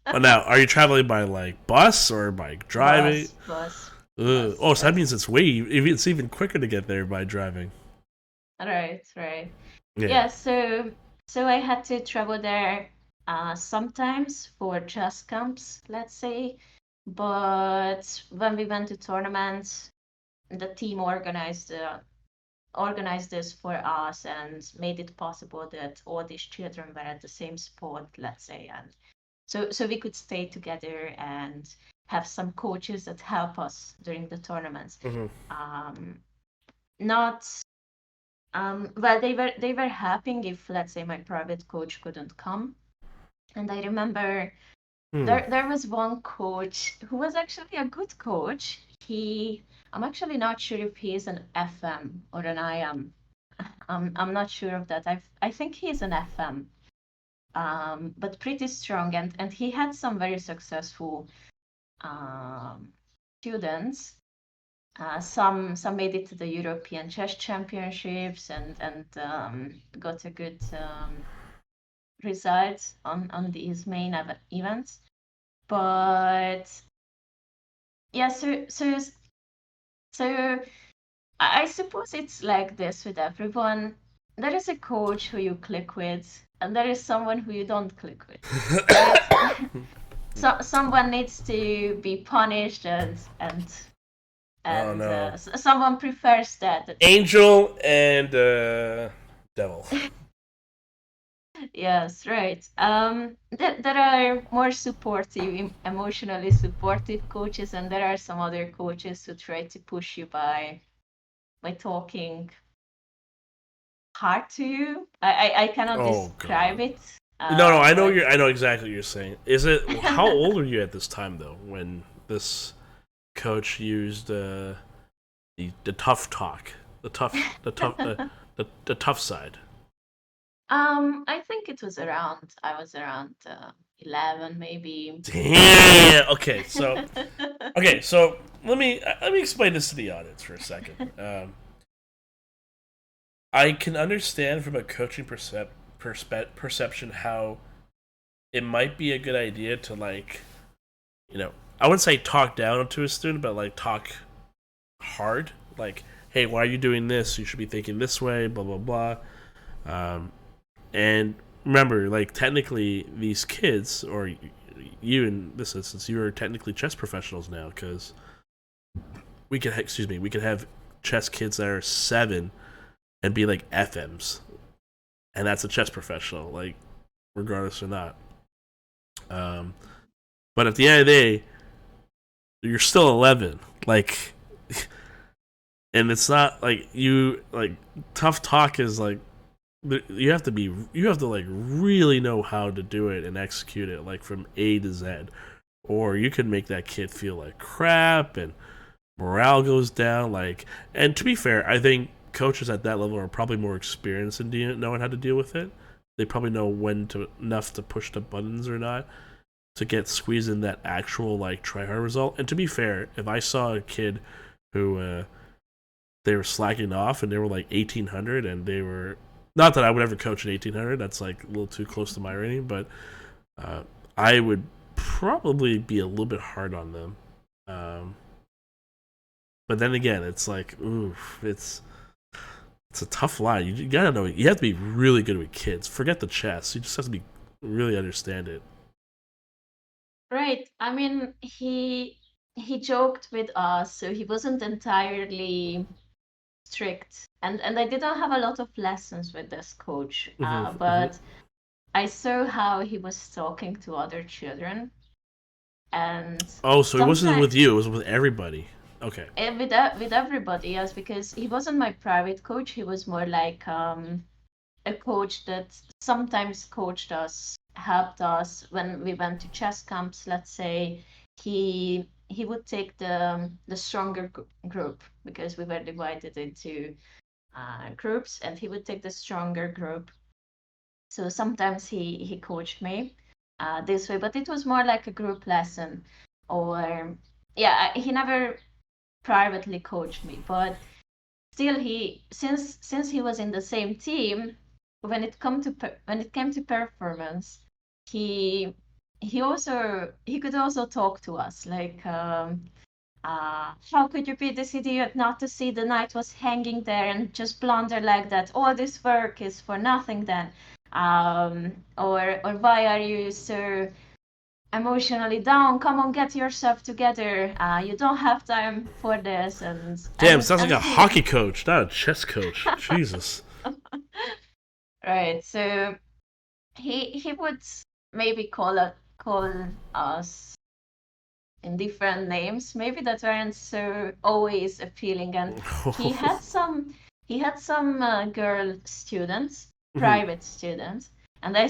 But now, are you traveling by like bus or by driving? Bus, bus, Ugh. bus, Oh, so that yes. means it's even quicker to get there by driving. Right, right. Yeah. Yeah, so I had to travel there sometimes for chess camps, let's say. But when we went to tournaments, the team organized this for us and made it possible that all these children were at the same spot, let's say, and so we could stay together and have some coaches that help us during the tournaments. Hmm. Um, not well, they were helping if, let's say, my private coach couldn't come. And I remember Hmm. there was one coach who was actually a good coach. I'm actually not sure if he's an FM or an IM. I'm not sure of that. I think he's an FM, but pretty strong, and he had some very successful um, students. Some made it to the European Chess Championships and got a good result on these main events. But yeah, so I suppose it's like this with everyone. There is a coach who you click with, and there is someone who you don't click with, right? So someone needs to be punished, Oh and no. someone prefers that. Angel and devil. Yes, right. There are more supportive, emotionally supportive coaches, and there are some other coaches who try to push you by talking hard to you. I cannot Oh describe god. it, No, but I know exactly what you're saying. Is it how old are you at this time though when this coach used the tough talk, the tough side? I think it was around. I was around 11, maybe. Damn. Okay, so let me explain this to the audience for a second. I can understand from a coaching perception how it might be a good idea to like, I wouldn't say talk down to a student, but like talk hard. Like, hey, why are you doing this? You should be thinking this way. Blah blah blah. Um, and remember, like technically, these kids or you in this instance, you are technically chess professionals now because we could have chess kids that are 7 and be like FMs, and that's a chess professional, like regardless or not. Um, but at the end of the day, you're still 11, like, and it's not like you like tough talk is like you have to like really know how to do it and execute it like from A to Z, or you could make that kid feel like crap and morale goes down. Like, and to be fair, I think coaches at that level are probably more experienced in knowing how to deal with it. They probably know when to enough to push the buttons or not to get squeezed in that actual like try hard result. And to be fair, if I saw a kid who they were slacking off and they were like 1800 and they were not that I would ever coach an 1800. That's like a little too close to my rating, but I would probably be a little bit hard on them. Um, but then again, it's like, ooh, it's a tough line. You gotta know. You have to be really good with kids. Forget the chess. You just have to be really understand it. Right. I mean, he joked with us, so he wasn't entirely strict. And I didn't have a lot of lessons with this coach, Hmm hmm but I saw how he was talking to other children, and Oh, so it wasn't sometimes with you. It was with everybody. Okay. with everybody, yes, because he wasn't my private coach. He was more like a coach that sometimes coached us, helped us when we went to chess camps. Let's say he would take the stronger group because we were divided into groups, and he would take the stronger group. So sometimes he coached me this way, but it was more like a group lesson, or yeah, he never privately coached me, but still he since he was in the same team, when it came to performance, he he could also talk to us like how could you be this idiot not to see the knight was hanging there and just blunder like that? All this work is for nothing then. Or why are you so emotionally down? Come on, get yourself together. You don't have time for this. Damn, sounds like And a he hockey coach, not a chess coach. Jesus. right. So he would maybe call us in different names, maybe that weren't so always appealing. And he had some he had some girl students, Mhm. private students, and I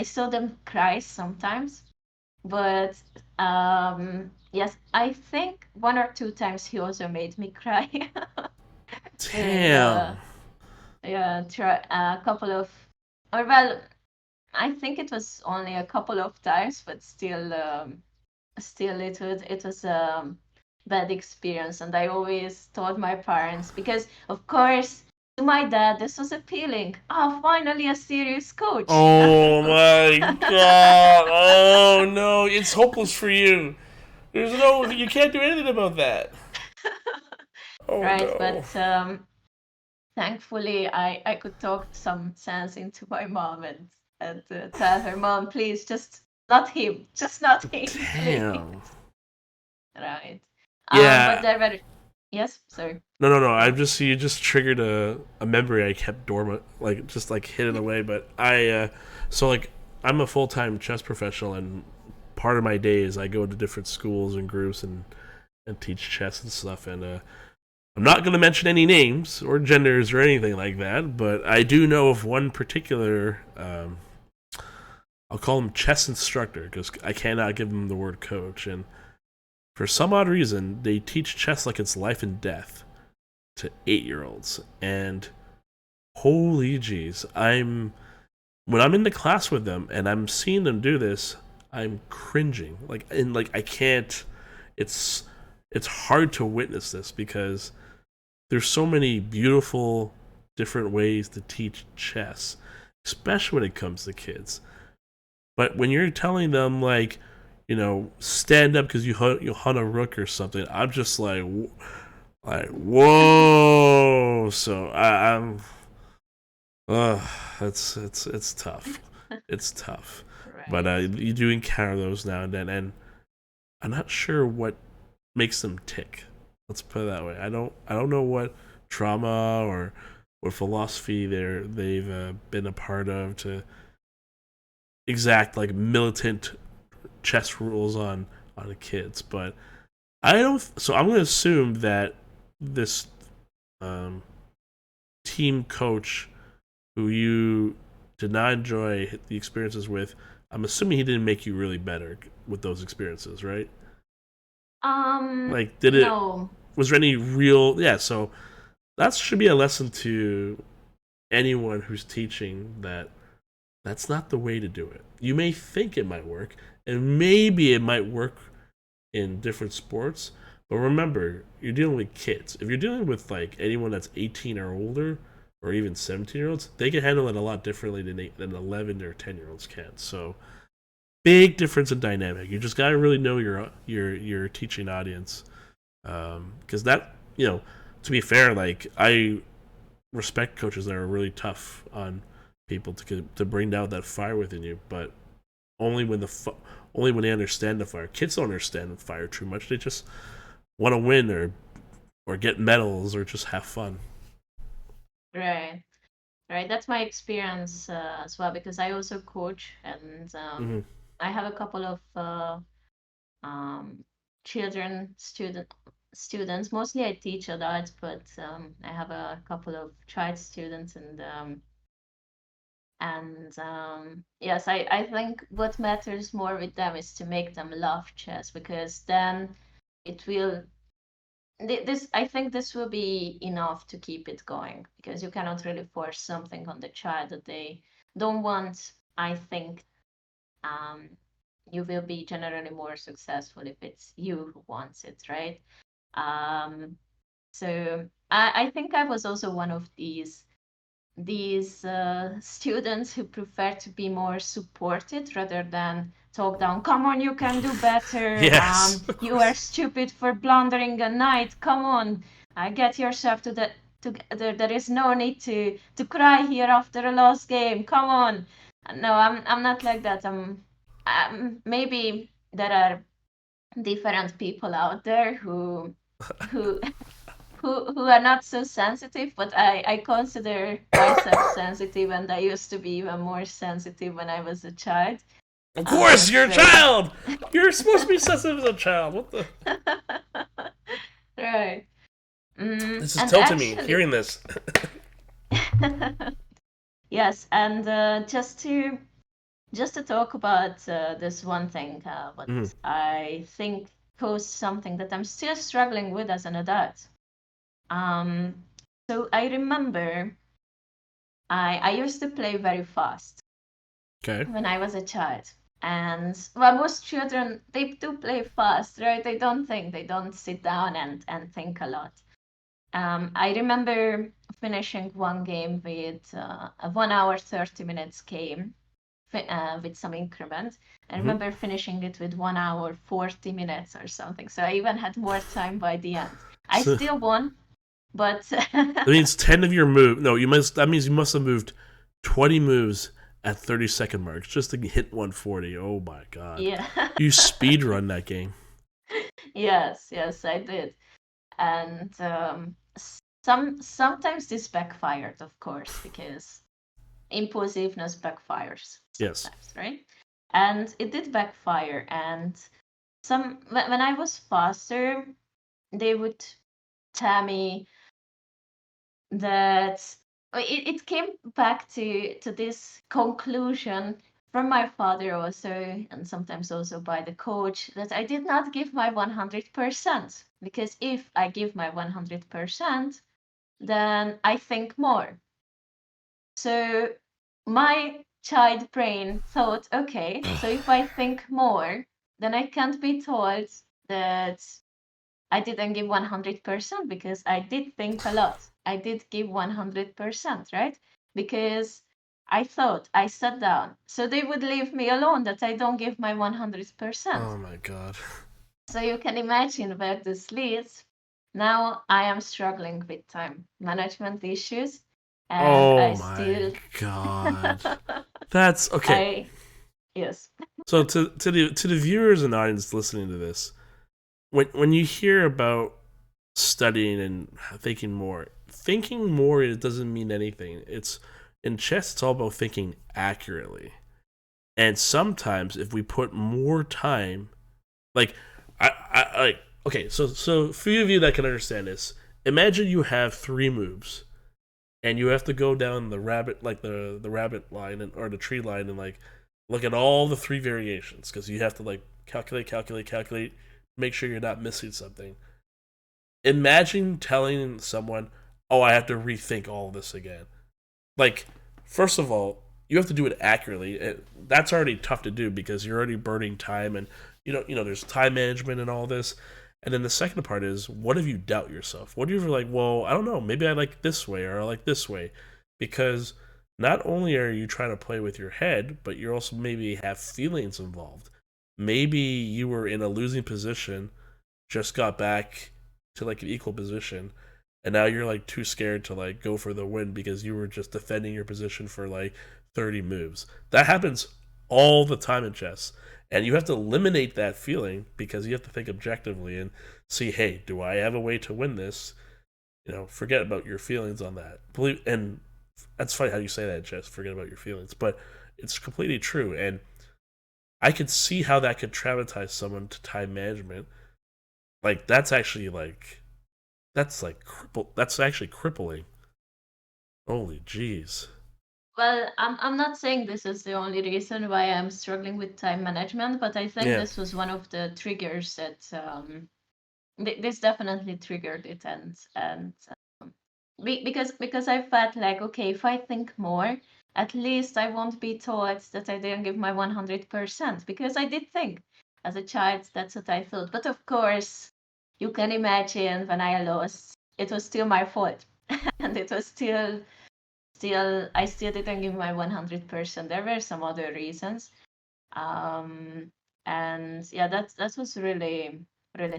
saw them cry sometimes. But yes, I think one or two times he also made me cry. And Damn. yeah, try a couple of, or well, I think it was only a couple of times, but still it was a bad experience. And I always told my parents because of course to my dad this was appealing. Oh, finally a serious coach. Oh my god. Oh no, it's hopeless for you. You can't do anything about that. Oh Right, no. but thankfully I could talk some sense into my mom and tell her, mom, please just Not him, just not him, please. Damn. Right. But Yeah. there were, yes, sorry. No. You just triggered a memory I kept dormant, like just like hidden away. But so like I'm a full time chess professional, and part of my day is I go to different schools and groups and teach chess and stuff. And I'm not going to mention any names or genders or anything like that, but I do know of one particular. I'll call him chess instructor because I cannot give him the word coach. And for some odd reason, they teach chess like it's life and death to 8-year-olds. And holy jeez, when I'm in the class with them and I'm seeing them do this, I'm cringing. Like I can't. It's hard to witness this because there's so many beautiful different ways to teach chess, especially when it comes to kids. But when you're telling them like, stand up because you hunt a rook or something, I'm just like whoa. So I'm, it's tough. It's tough. Right. But you do encounter those now and then, and I'm not sure what makes them tick. Let's put it that way. I don't know what trauma or what philosophy they've been a part of to exact like militant chess rules on the kids, but I don't. So I'm going to assume that this team coach who you did not enjoy the experiences with, I'm assuming he didn't make you really better with those experiences, right? Like, No. Was there any real? Yeah. So that should be a lesson to anyone who's teaching that that's not the way to do it. You may think it might work, and maybe it might work in different sports, but remember, you're dealing with kids. If you're dealing with like anyone that's 18 or older, or even 17-year-olds, they can handle it a lot differently than 11 or 10-year-olds can. So big difference in dynamic. You just gotta really know your teaching audience, because to be fair, like I respect coaches that are really tough on people to bring down that fire within you, but only when only when they understand the fire. Kids don't understand the fire too much. They just want to win or get medals or just have fun. Right. Right. That's my experience as well because I also coach and Mm-hmm. I have a couple of um, children students. Mostly I teach adults, but I have a couple of child students and yes, I think what matters more with them is to make them love chess because then it will this I think this will be enough to keep it going because you cannot really force something on the child that they don't want. I think um, you will be generally more successful if it's you who wants it, right? Um, so I think I was also one of these students who prefer to be more supported rather than talk down. Come on, you can do better. Yes. You are stupid for blundering a knight. Come on, get yourself together. There is no need to cry here after a lost game. Come on. No, I'm not like that. Maybe there are different people out there who who are not so sensitive, but I consider myself sensitive, and I used to be even more sensitive when I was a child. Of course, you're a So child. You're supposed to be sensitive as a child. What the? right. This is And tilting me actually, hearing this. yes, and just to talk about this one thing, what Mm-hmm. I think caused something that I'm still struggling with as an adult. Um, so I remember I used to play very fast Okay. when I was a child. And well, most children, they do play fast, right? They don't think, they don't sit down and think a lot. I remember finishing one game with a 1 hour, 30 minutes game with some increment. I Mm-hmm. remember finishing it with 1 hour, 40 minutes or something. So I even had more time by the end. I So still won, but that means 10 of your move. No, you must. That means you must have moved 20 moves at 30-second marks just to hit 140. Oh my god. Yeah. You speed run that game. Yes, I did. And sometimes this backfired, of course, because impulsiveness backfires Yes. sometimes, right? And it did backfire. And when I was faster, they would tell me that it came back to this conclusion from my father also, and sometimes also by the coach, that I did not give my 100%, because if I give my 100%, then I think more. So my child brain thought, okay, so if I think more, then I can't be told that I didn't give 100% because I did think a lot. I did give 100%, right? Because I thought, I sat down. So they would leave me alone that I don't give my 100%. Oh my god. So you can imagine where this leads. Now I am struggling with time management issues, and I Oh my still god. That's okay. I yes. So to the viewers and audience listening to this, when you hear about studying and thinking more it doesn't mean anything. It's in chess it's all about thinking accurately. And sometimes if we put more time, like I like okay, so for you of you that can understand this, imagine you have three moves and you have to go down the rabbit like the rabbit line or the tree line and like look at all the three variations because you have to like calculate, make sure you're not missing something. Imagine telling someone, "Oh, I have to rethink all of this again." Like, first of all, you have to do it accurately. That's already tough to do because you're already burning time, and there's time management and all this. And then the second part is, what if you doubt yourself? What if you're like, well, I don't know, maybe I like this way or I like this way, because not only are you trying to play with your head, but you also maybe have feelings involved. Maybe you were in a losing position, just got back to like an equal position, and now you're like too scared to like go for the win because you were just defending your position for like 30 moves. That happens all the time in chess. And you have to eliminate that feeling because you have to think objectively and see, hey, do I have a way to win this? Forget about your feelings on that. And that's funny how you say that in chess, forget about your feelings. But it's completely true. And I could see how that could traumatize someone to time management. Like that's actually crippling. Holy jeez. Well, I'm not saying this is the only reason why I'm struggling with time management, but I think Yeah. this was one of the triggers that this definitely triggered it, and because I felt like, okay, if I think more, at least I won't be told that I didn't give my 100%, because I did think as a child, that's what I thought. But of course, you can imagine when I lost, it was still my fault, and it was still I still didn't give my 100%. There were some other reasons, um, and yeah, that was really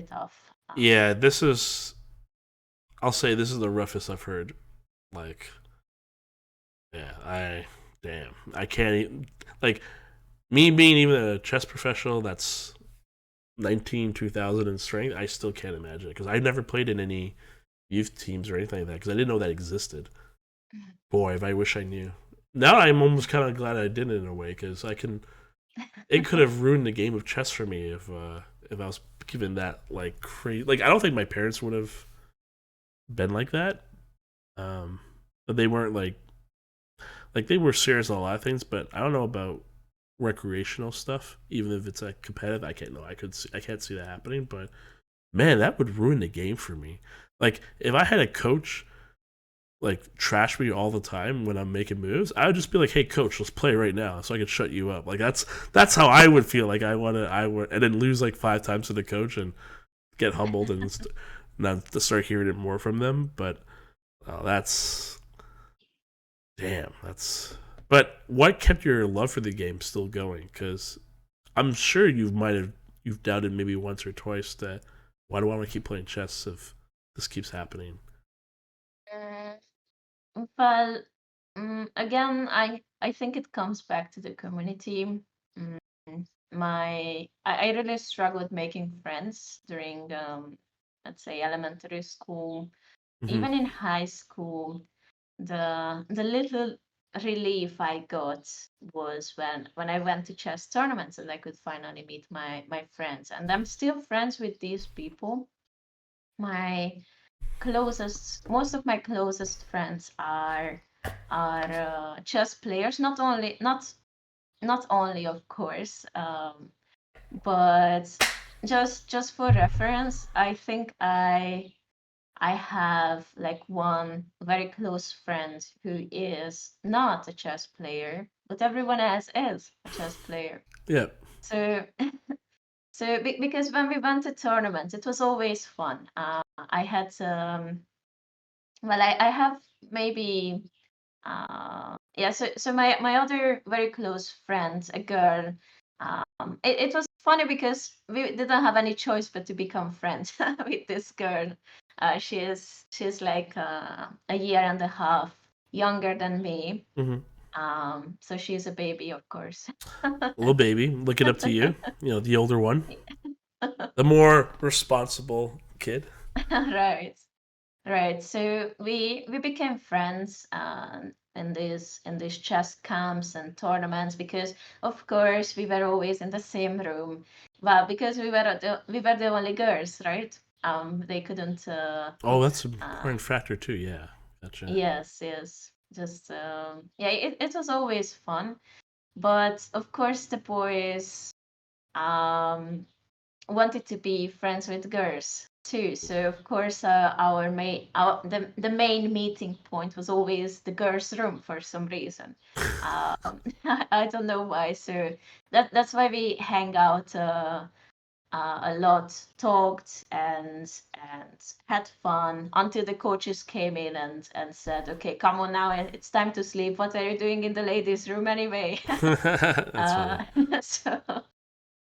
tough. Yeah, I'll say this is the roughest I've heard. Like, yeah, damn. I can't even, like, me being even a chess professional that's 2000 in strength, I still can't imagine it because I never played in any youth teams or anything like that because I didn't know that existed. Boy, if I wish I knew. Now I'm almost kind of glad I didn't in a way because it could have ruined the game of chess for me if I was given that like crazy. Like I don't think my parents would have been like that. But they weren't like they were serious on a lot of things. But I don't know about recreational stuff. Even if it's like competitive, I can't know. I can't see that happening. But man, that would ruin the game for me. Like if I had a coach like trash me all the time when I'm making moves, I would just be like, "Hey, coach, let's play right now, so I can shut you up." Like that's how I would feel. Like I would, and then lose like 5 times to the coach and get humbled and not to start hearing it more from them. But that's damn. That's but what kept your love for the game still going? Because I'm sure you've doubted maybe once or twice that why do I want to keep playing chess if this keeps happening? Mm, Well, Again, I think it comes back to the community. Mm, I really struggled making friends during let's say elementary school, Hmm. even in high school. The little relief I got was when I went to chess tournaments and I could finally meet my friends. And I'm still friends with these people. My most of my closest friends are chess players. Not only of course, but just for reference, I think I have like one very close friend who is not a chess player, but everyone else is a chess player. Yeah. So, because when we went to tournaments, it was always fun. I had well, I have maybe yeah. So my other very close friend, a girl. It was funny because we didn't have any choice but to become friends with this girl. She's like a year and a half younger than me. Hmm. So she's a baby, of course. Little baby, looking up to you. You know, the older one, the more responsible kid. Right. Right. So we became friends in these chess camps and tournaments because of course we were always in the same room. Well, because we were the only girls, right? They couldn't Oh, put that's an uh important factor too. Yeah, gotcha. yes. Just yeah, it was always fun. But of course the boys um wanted to be friends with girls too. So of course, the main meeting point was always the girls' room for some reason. I don't know why. So that's why we hang out a lot, talked and had fun until the coaches came in and said, "Okay, come on now, it's time to sleep. What are you doing in the ladies' room anyway?" That's funny. uh, so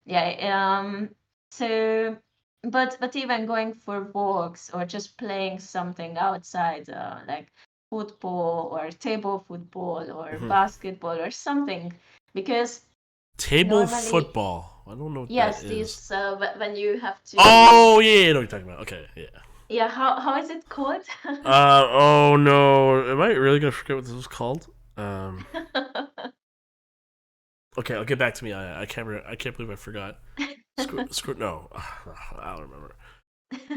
yeah, so but even going for walks or just playing something outside, like football or table football or Hmm. basketball or something, because Table normally, football. I don't know what that yes, is. these when you have to, Oh yeah, I know what you're talking about. Okay, yeah. yeah, how is it called? Oh no, am I really gonna forget what this was called? Um, okay, I'll get back to me. I can't. I can't believe I forgot. Screw. No, I don't remember.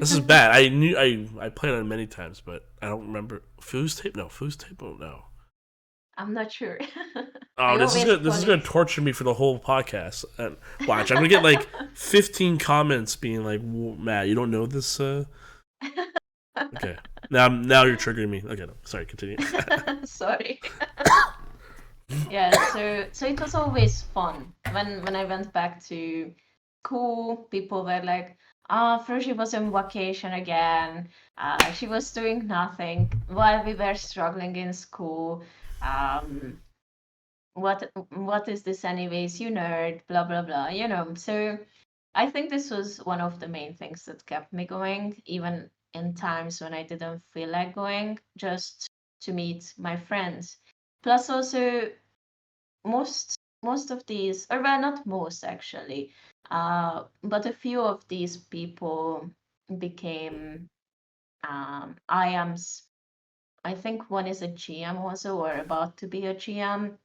This is bad. I played on it many times, but I don't remember. Foos tape? No, foos tape. Oh no. I'm not sure. Oh, I this is always good. This call is gonna it. torture me for the whole podcast. And watch, I'm gonna get like 15 comments being like, "Matt, you don't know this." Okay, now you're triggering me. Okay, no, sorry. Continue. Sorry. Yeah, so it was always fun. When I went back to school, people were like, "Ah, Frushi was on vacation again. She was doing nothing while we were struggling in school. Um, what is this anyways, you nerd, blah blah blah, you know." So I think this was one of the main things that kept me going, even in times when I didn't feel like going, just to meet my friends. Plus also most of these, or well, not most actually, but a few of these people became IAMs. I think one is a GM also, or about to be a GM.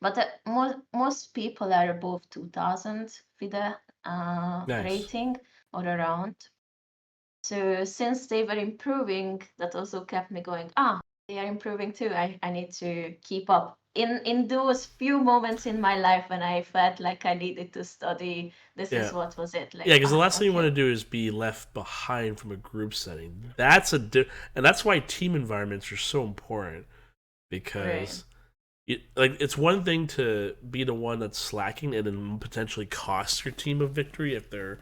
But most people are above 2000 FIDE Nice. rating or around. So since they were improving, that also kept me going. They are improving too. I need to keep up. In those few moments in my life when I felt like I needed to study, this is Yeah. what was it Yeah, like. because the last thing you want to Okay, do is be left behind from a group setting. And that's why team environments are so important right, because like it's one thing to be the one that's slacking and then potentially cost your team a victory if you're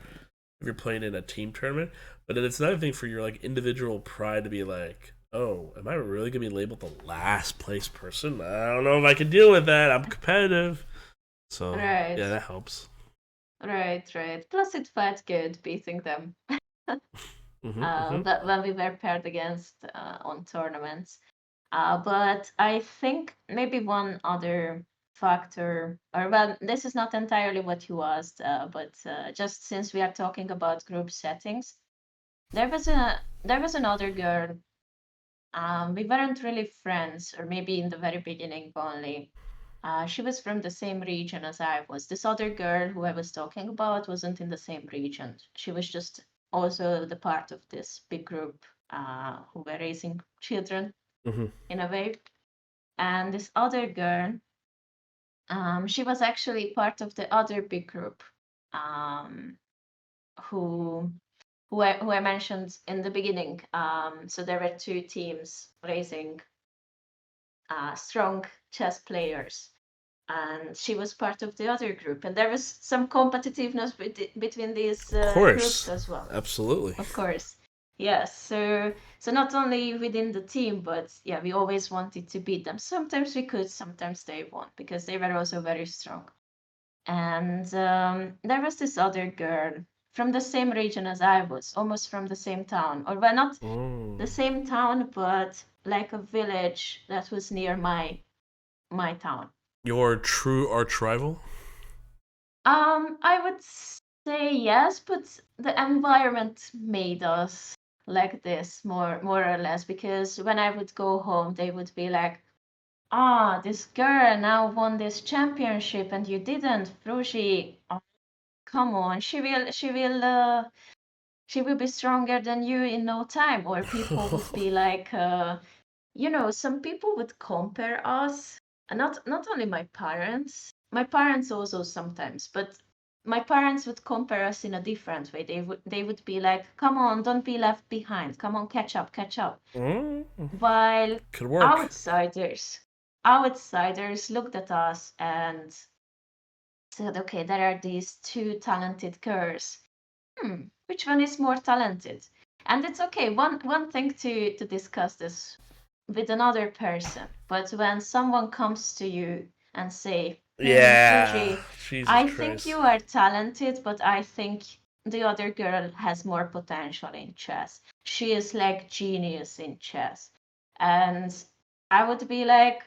playing in a team tournament, but then it's another thing for your like individual pride to be like, oh, am I really gonna be labeled the last place person? I don't know if I can deal with that. I'm competitive, so right, yeah, that helps. right. Plus, it felt good beating them. Hmm. Hmm. But when we were paired against on tournaments. But I think maybe one other factor, or well, this is not entirely what you asked, but just since we are talking about group settings, there was another girl. We weren't really friends, or maybe in the very beginning only. She was from the same region as I was. This other girl who I was talking about wasn't in the same region. She was just also the part of this big group who were raising children Hmm. in a way. And this other girl, she was actually part of the other big group um, who who I mentioned in the beginning. So there were two teams raising strong chess players, and she was part of the other group. And there was some competitiveness between these Of groups course, as well. absolutely. Of course. Yes. So not only within the team, but yeah, we always wanted to beat them. Sometimes we could, sometimes they won't, because they were also very strong. And there was this other girl from the same region as I was, almost from the same town, or well, not Mm. the same town, but like a village that was near my town. Your true arch rival? I would say yes, but the environment made us like this more or less, because when I would go home, they would be like, "Ah, this girl now won this championship and you didn't, Frushi. Oh, come on, she will be stronger than you in no time." Or people would be like, some people would compare us, and not only my parents also sometimes, but my parents would compare us in a different way. They would be like, "Come on, don't be left behind. Come on, catch up, catch up." Mm. While Could work. outsiders looked at us and said, "Okay, there are these two talented girls. Which one is more talented?" And it's okay. One thing to discuss this with another person, but when someone comes to you and say, Yeah. Fuji, Jesus I think Christ. you are talented, but I think the other girl has more potential in chess. She is like genius in chess. And I would be like,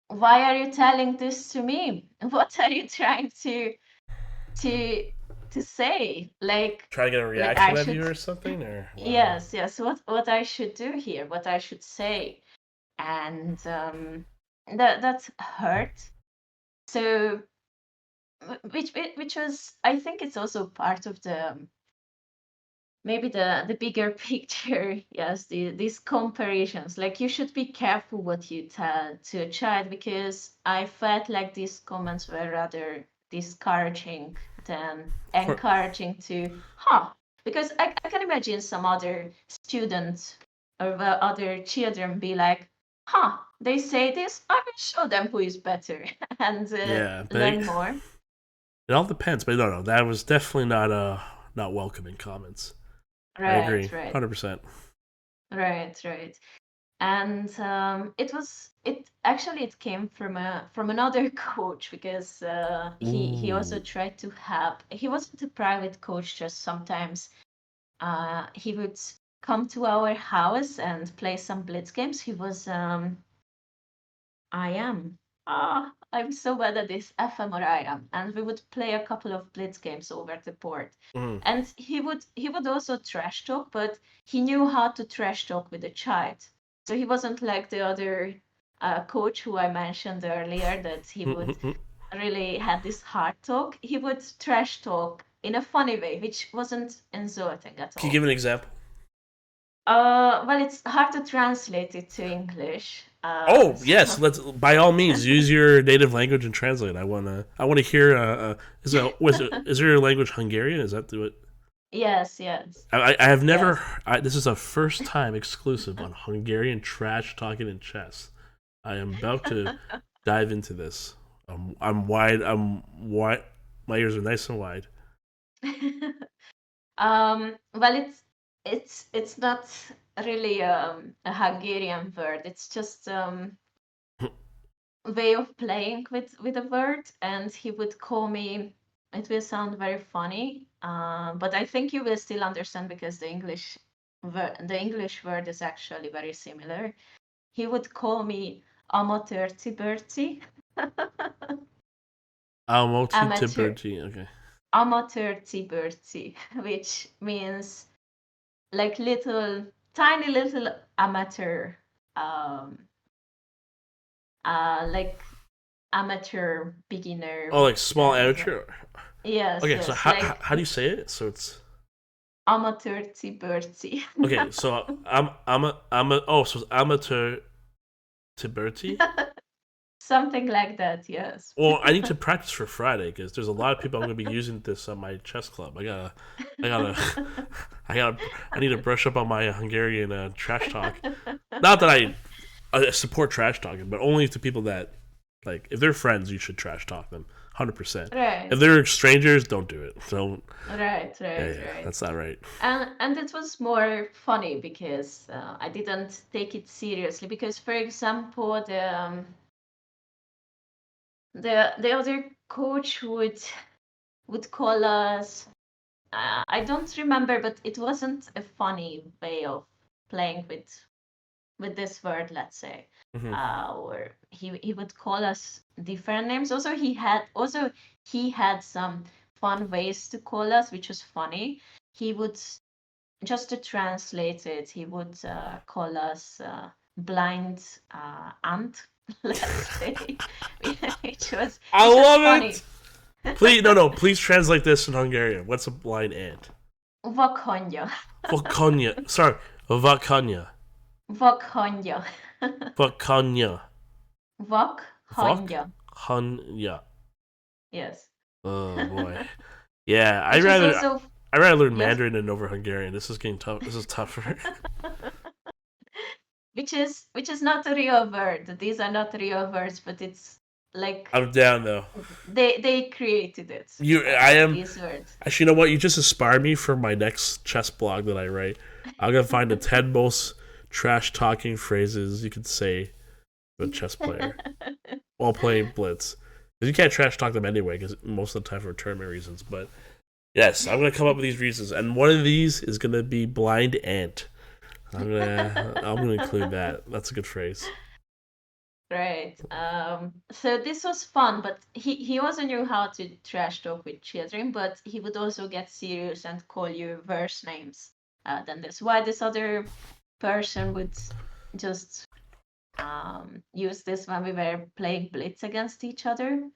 why are you telling this to me? What are you trying to to say? Try to get a Like I reaction out of should, you or something? Or wow. yes, what I should do here, what I should say. And that hurt. So which was, I think it's also part of the maybe the bigger picture. Yes, these comparisons, like you should be careful what you tell to a child, because I felt like these comments were rather discouraging than Cour- encouraging to, because I can imagine some other students or other children be like, they say this, I will show them who is better and yeah, but learn more. it all depends. But no, that was definitely not welcoming comments. I Right, agree, right, 100%. right. And it actually it came from another coach, because he also Ooh. tried to help. He wasn't a private coach, just sometimes he would come to our house and play some blitz games. He was I am. I'm so bad at this. FM or I am. And we would play a couple of blitz games over the board. Mm. And he would also trash talk, but he knew how to trash talk with a child. So he wasn't like the other coach who I mentioned earlier, that he would Can really had this hard talk. He would trash talk in a funny way, which wasn't insulting at you all. give an example? Well, it's hard to translate it to English. Oh So yes, let's by all means use your native language and translate. I wanna hear. Is your language Hungarian? Is that what? yes. I have never. Yes. This is a first time exclusive on Hungarian trash talking in chess. I am about to dive into this. I'm wide. I'm wide. My ears are nice and wide. Well, it's not really a Hungarian word. It's just a way of playing with a word, and he would call me. It will sound very funny, but I think you will still understand, because the English word is actually very similar. he would call me amateur Tiberti. Amateur Okay. amateur Tiberti, which means like tiny little amateur, like amateur beginner. Oh, like small amateur. Yes, Okay, so yes, how do you say it? So it's amateur Tiberti. okay. So so it's amateur Tiberti. Something like that, yes. Well, I need to practice for Friday because there's a lot of people I'm going to be using this on my chess club. I gotta, I need to brush up on my Hungarian trash talk. Not that I support trash talking, but only to people that like. If they're friends, you should trash talk them, 100%. Right. If they're strangers, don't do it. Don't. Right. That's not right. And it was more funny because I didn't take it seriously. Because, for example, the other coach would call us. I don't remember, but it wasn't a funny way of playing with this word, let's say. Or he would call us different names. Also, he had some fun ways to call us, which was funny. He would, just to translate it, he would call us blind ant, let's say, which was funny. It. Please translate this in Hungarian. What's a blind ant? Vakanya. Vakanya. Sorry, vakanya. Vakhanya. Vakanya. Vakhanya. Hanya. Yes. Oh boy. Yeah, I'd rather learn Mandarin than over Hungarian. This is getting tough. This is tougher. which is not a real word. These are not real words, but it's like I'm down though. They created it. I am. These words. Actually, you know what? You just inspired me for my next chess blog that I write. I'm gonna find the 10 most trash talking phrases you could say to a chess player while playing Blitz. Because you can't trash talk them anyway, because most of the time for tournament reasons. But yes, I'm gonna come up with these reasons, and one of these is gonna be blind ant. I'm gonna include that. That's a good phrase. Right. So this was fun, but he also knew how to trash talk with children, but he would also get serious and call you worse names than this. Why this other person would just use this when we were playing Blitz against each other.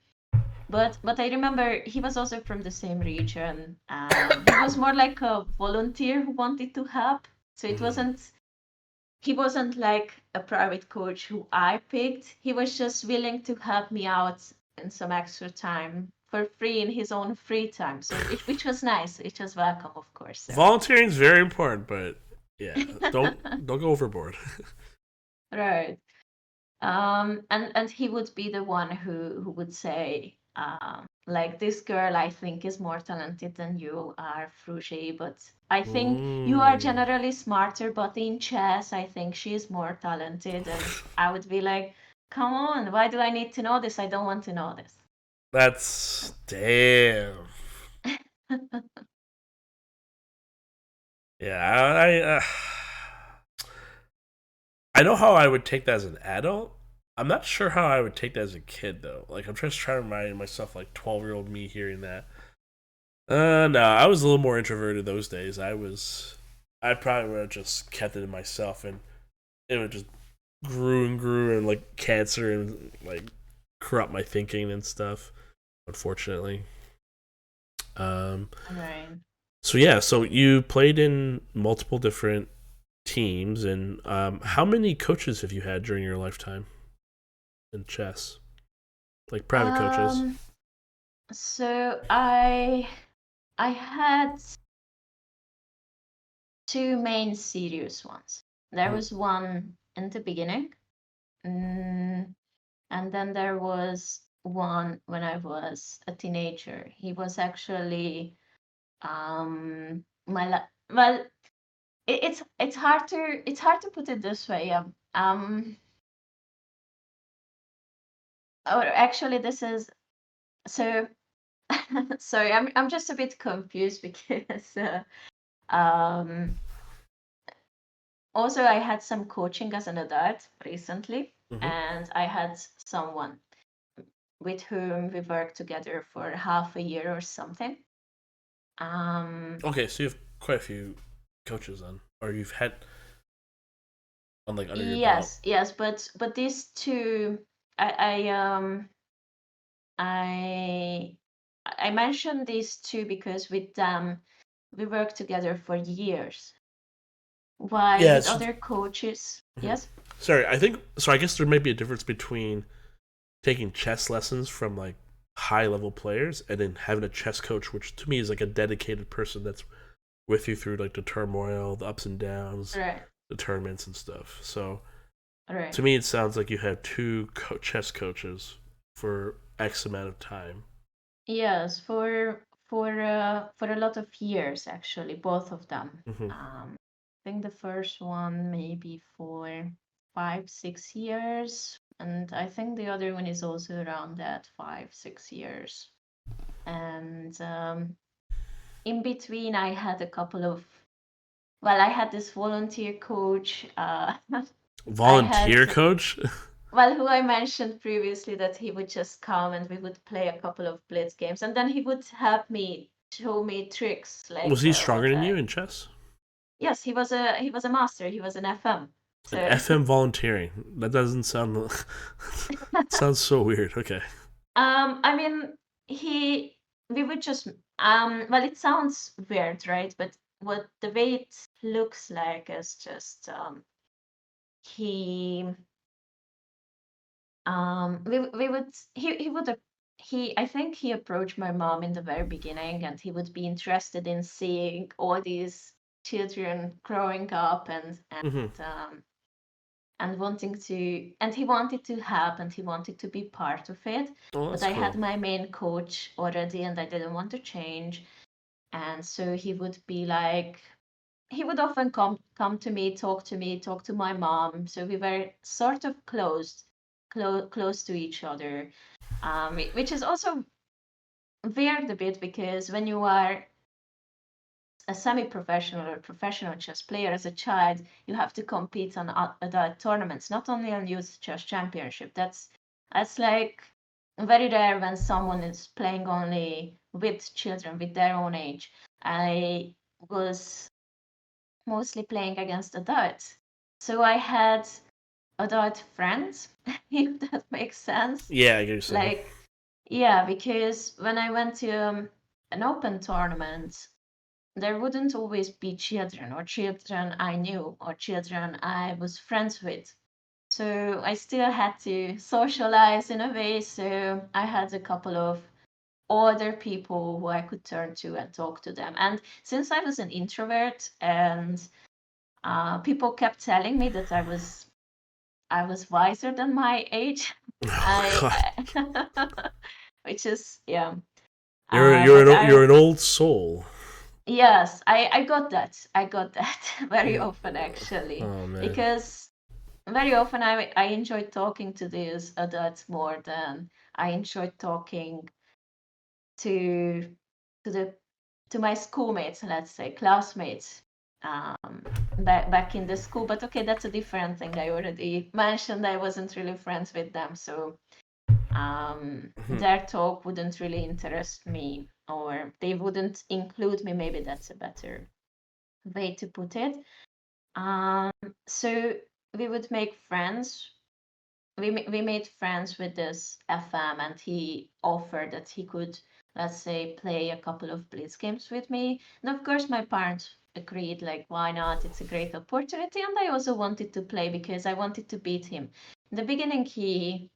But I remember he was also from the same region. He was more like a volunteer who wanted to help. So it wasn't. He wasn't like a private coach who I picked. He was just willing to help me out in some extra time for free in his own free time. So which was nice. It was welcome, of course. So. Volunteering is very important, but yeah, don't go overboard. Right. And he would be the one who would say, like, this girl I think is more talented than you are, Fruzsi, but I think you are generally smarter, but in chess I think she's more talented. And I would be like, come on, why do I need to know this? I don't want to know this. That's damn. Yeah, I know how I would take that as an adult. I'm not sure how I would take that as a kid though. Like I'm just trying to remind myself, like 12-year-old me hearing that. No, I was a little more introverted those days. I probably would have just kept it to myself, and it would just grew and like cancer and like corrupt my thinking and stuff. Unfortunately. Right. So yeah, so you played in multiple different teams, and how many coaches have you had during your lifetime in chess? Like private coaches? So I had two main serious ones. There was one in the beginning, and then there was one when I was a teenager. He was actually well. It's hard to put it this way. Or actually, this is so. Sorry, I'm just a bit confused because also I had some coaching as an adult recently, Mm-hmm. and I had someone with whom we worked together for half a year or something. Okay, so you have quite a few coaches then, or you've had on like under your belt. Yes, but these two, I I I mentioned these two because with them we worked together for years. While Yeah, with it's other coaches, mhm. yes, Sorry. I think so. I guess there might be a difference between taking chess lessons from like high level players and then having a chess coach, which to me is like a dedicated person that's with you through like the turmoil, the ups and downs, right, the tournaments and stuff. So right. to me, it sounds like you had two chess coaches for X amount of time. Yes, for a lot of years actually, both of them. Mm-hmm. I think the first one maybe for 5, 6 years, and I think the other one is also around that 5, 6 years. And in between, I had a couple of, well, I had this volunteer coach. I Volunteer had, coach. well, who I mentioned previously that he would just come and we would play a couple of blitz games, and then he would help me, show me tricks Was like he stronger what than you I. in chess? Yes, he was a master. He was an FM. An So FM volunteering. That doesn't sound. Sounds so weird. Okay. I mean, he we would just well, it sounds weird, right? But what the way it looks like is just he we would he would he I think he approached my mom in the very beginning, and he would be interested in seeing all these children growing up Mm-hmm. and wanting to, and he wanted to help and he wanted to be part of it. Oh, But that's I had cool. my main coach already and I didn't want to change. And so he would be like, he would often come to me, talk to my mom. So we were sort of close to each other, which is also weird a bit because when you are a semi-professional or professional chess player as a child, you have to compete on adult tournaments, not only on youth chess championship. That's like very rare when someone is playing only with children with their own age. I was mostly playing against adults, so I had adult friends, if that makes sense. Yeah, I get what you're saying. Like, yeah, because when I went to an open tournament, there wouldn't always be children or children I knew or children I was friends with. So I still had to socialize in a way. So I had a couple of other people who I could turn to and talk to them. And since I was an introvert and people kept telling me that I was wiser than my age, Oh I, God, which is yeah. you're But you're an old soul. yes, I got that. I got that very Mm. often actually, Oh man. because very often I enjoy talking to these adults more than I enjoy talking to to the to my schoolmates, let's say classmates, back in the school. But okay, that's a different thing. I already mentioned I wasn't really friends with them, so Mhm. their talk wouldn't really interest me, or they wouldn't include me. Maybe that's a better way to put it. Um, so we would make friends. We made friends with this FM, and he offered that he could, let's say, play a couple of blitz games with me. And of course, my parents agreed, like, why not? It's a great opportunity. And I also wanted to play because I wanted to beat him. In the beginning, he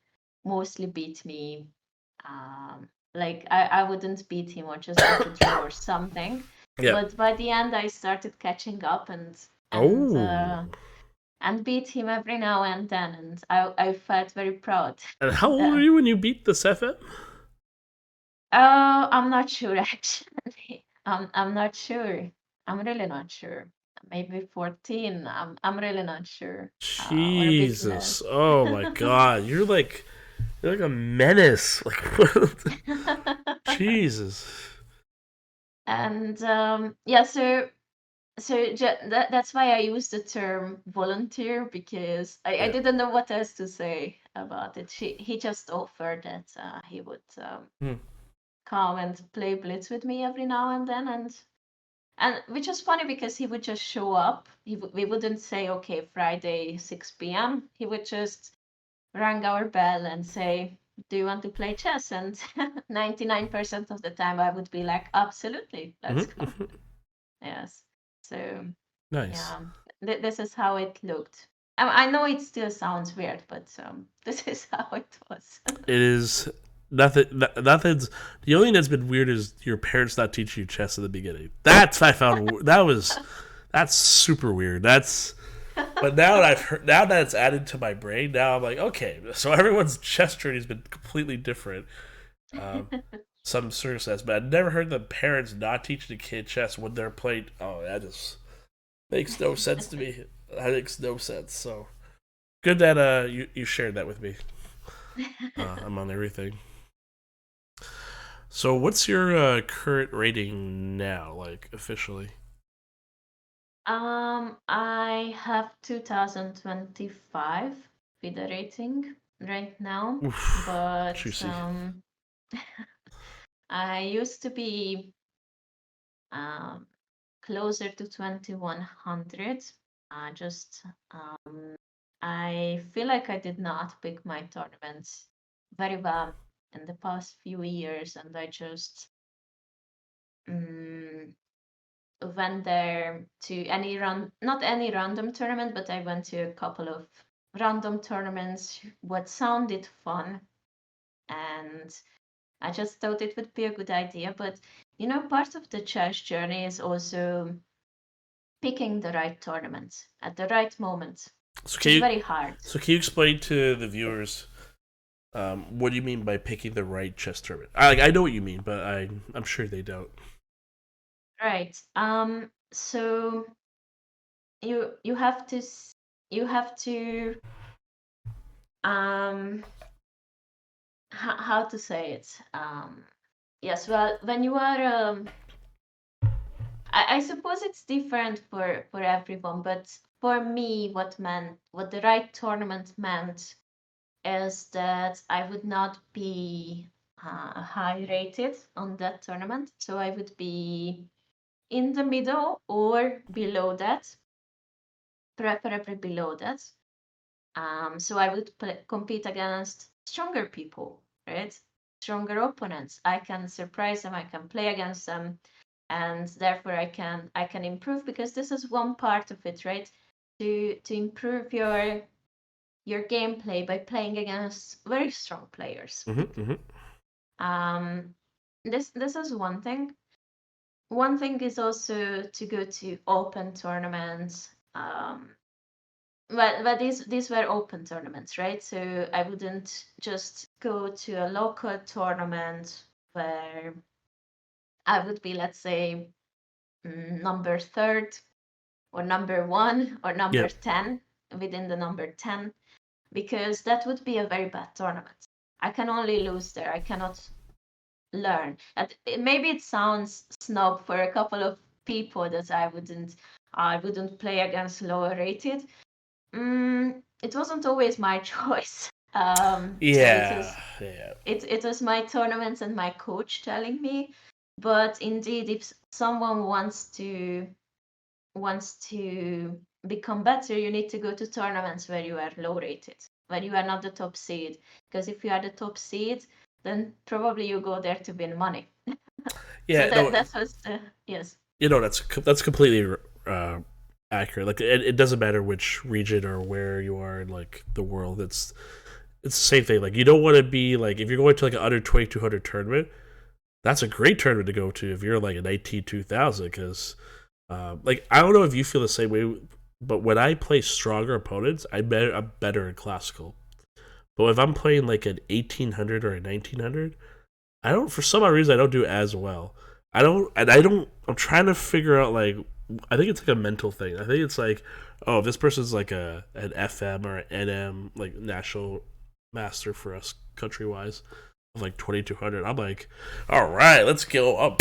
mostly beat me. Like, I wouldn't beat him or just get a draw or something. Yeah. But by the end, I started catching up and Oh. uh, and beat him every now and then, and I felt very proud. And how old were Then. you when you beat the Sefet? I'm not sure actually. I'm not sure. I'm really not sure. Maybe 14. I'm really not sure. Or a bit Jesus. less. Oh my God. You're like a menace. Like Jesus. And yeah, so So that's why I use the term volunteer, because I Yeah. didn't know what else to say about it. He just offered that he would Hmm. come and play Blitz with me every now and then, and which is funny because he would just show up. We wouldn't say, okay, Friday 6 p.m. He would just ring our bell and say, do you want to play chess? And 99% of the time I would be like, absolutely, let's go. Hmm. Yes. So Nice. yeah, this is how it looked. I know it still sounds weird, but this is how it was. It is nothing. Nothing's the only thing that's been weird is your parents not teaching you chess at the beginning. That's I found that's super weird. That's but now that I've heard, now that it's added to my brain, now I'm like, okay, so everyone's chess journey has been completely different. Um, some sort of sense, but I've never heard the parents not teaching a kid chess when they're playing. Oh, that just makes no sense to me. That makes no sense. So good that you shared that with me. I'm on everything. So what's your current rating now, like officially? I have 2025 FIDE rating right now, Oof, but juicy. I used to be um, closer to 2100. Just I feel like I did not pick my tournaments very well in the past few years, and I just um, went there to not any random tournament, but I went to a couple of random tournaments what sounded fun, and I just thought it would be a good idea. But part of the chess journey is also picking the right tournament at the right moment, So which can is you very hard. explain to the viewers what do you mean by picking the right chess tournament? I know what you mean, but I'm sure they don't. Right. So you have to you have to um how to say it. Yes, well, when you are I suppose it's different for everyone, but for me what the right tournament meant is that I would not be high rated on that tournament, so I would be in the middle or below that, preferably below that. So I would compete against stronger people, right? Stronger opponents. I can surprise them. I can play against them, and therefore I can improve, because this is one part of it, right? To improve your gameplay by playing against very strong players. Mm-hmm. Um, this is one thing. One thing is also to go to open tournaments. But these were open tournaments, right? So I wouldn't just go to a local tournament where I would be, let's say, number third or number one or number Yep. 10 within the number 10, because that would be a very bad tournament. I can only lose there. I cannot learn. And maybe it sounds snob for a couple of people that I wouldn't play against lower rated. It wasn't always my choice. So it Yeah. is Yeah. it was my tournaments and my coach telling me. But indeed, if someone wants to become better, you need to go to tournaments where you are low rated, where you are not the top seed. Because if you are the top seed, then probably you go there to win money. So Yeah. that No. that was the yes. That's completely accurate. Like it doesn't matter which region or where you are in like the world. It's the same thing. Like you don't want to be like if you're going to like an under 2200 tournament. That's a great tournament to go to if you're like a 19 2000 because like I don't know if you feel the same way, but when I play stronger opponents, I'm better in classical. But if I'm playing like an 1800 or a 1900, I don't for some odd reason I don't do as well. I don't. I'm trying to figure out like I think it's like a mental thing. I think it's like oh, if this person's like an FM or an NM like national master for us country wise. like 2,200. I'm like, all right, let's go up.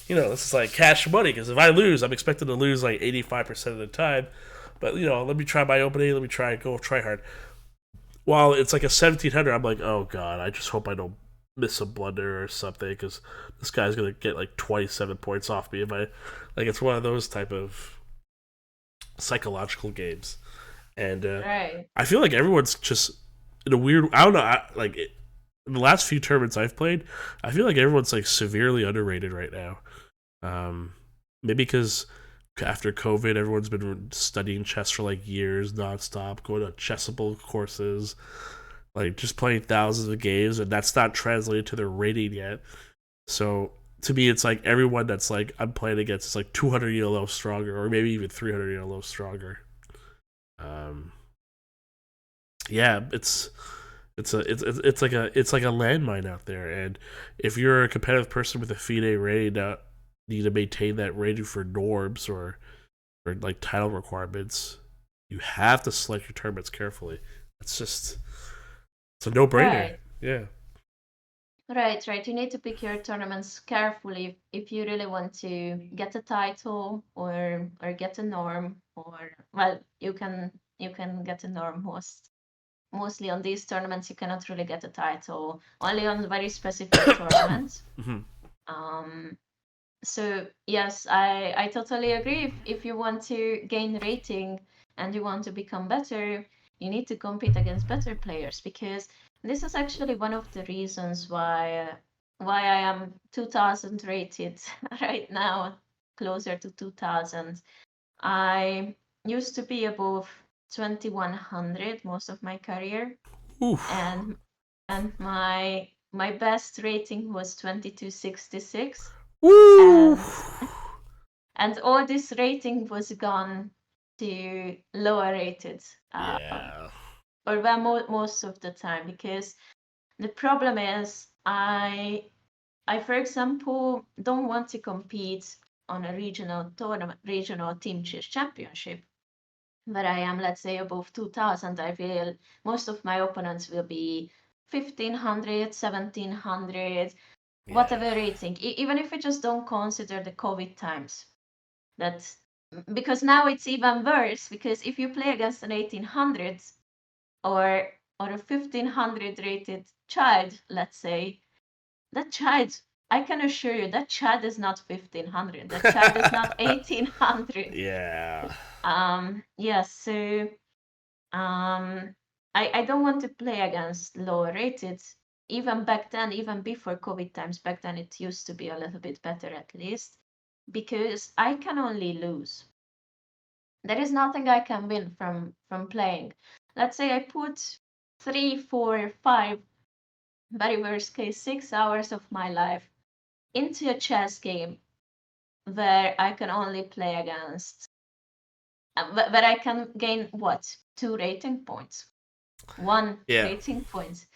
This is like cash money because if I lose, I'm expected to lose like 85% of the time. But let me try my opening. Let me try hard. While it's like a 1,700, I'm like, oh god, I just hope I don't miss a blunder or something because this guy's gonna get like 27 points off me if I like. It's one of those type of psychological games, and Right. I feel like everyone's just in a weird. I don't know. In the last few tournaments I've played, I feel like everyone's like severely underrated right now. Maybe because after COVID, everyone's been studying chess for like years nonstop, going to chessable courses, like just playing thousands of games, and that's not translated to their rating yet. So to me, it's like everyone that's like I'm playing against is like 200 ELO stronger, or maybe even 300 ELO stronger. Um, yeah, it's like a landmine out there, and if you're a competitive person with a FIDE rating, that need to maintain that rating for norms or like title requirements, you have to select your tournaments carefully. It's a no brainer. Right. Yeah. Right. You need to pick your tournaments carefully if you really want to get a title or get a norm, or well, you can get a norm mostly on these tournaments. You cannot really get a title, only on very specific tournaments. Mhm. Um, so yes, I totally agree. If you want to gain rating and you want to become better, you need to compete against better players, because this is actually one of the reasons why I am 2000 rated right now, closer to 2000. I used to be above 2100 most of my career, Oof. and my best rating was 2266, Woo. and all this rating was gone to lower rated, Yeah. or well, most of the time, because the problem is I for example don't want to compete on a regional tournament, regional team chess championship, where I am, let's say, above 2000. I will Most of my opponents will be 1500, 1700, Yeah. whatever rating, even if we just don't consider the COVID times. That Because now it's even worse, because if you play against an 1800s or a 1500 rated child, let's say, that child, I can assure you, that child is not 1500. That child is not 1800. Yeah. Yes, so I don't want to play against lower rated. Even back then, even before COVID times, back then it used to be a little bit better at least, because I can only lose. There is nothing I can win from playing. Let's say I put 3, 4, 5, very worst case 6 hours of my life into a chess game where I can only play against, where I can gain what, 2 rating points, one Yeah. rating point.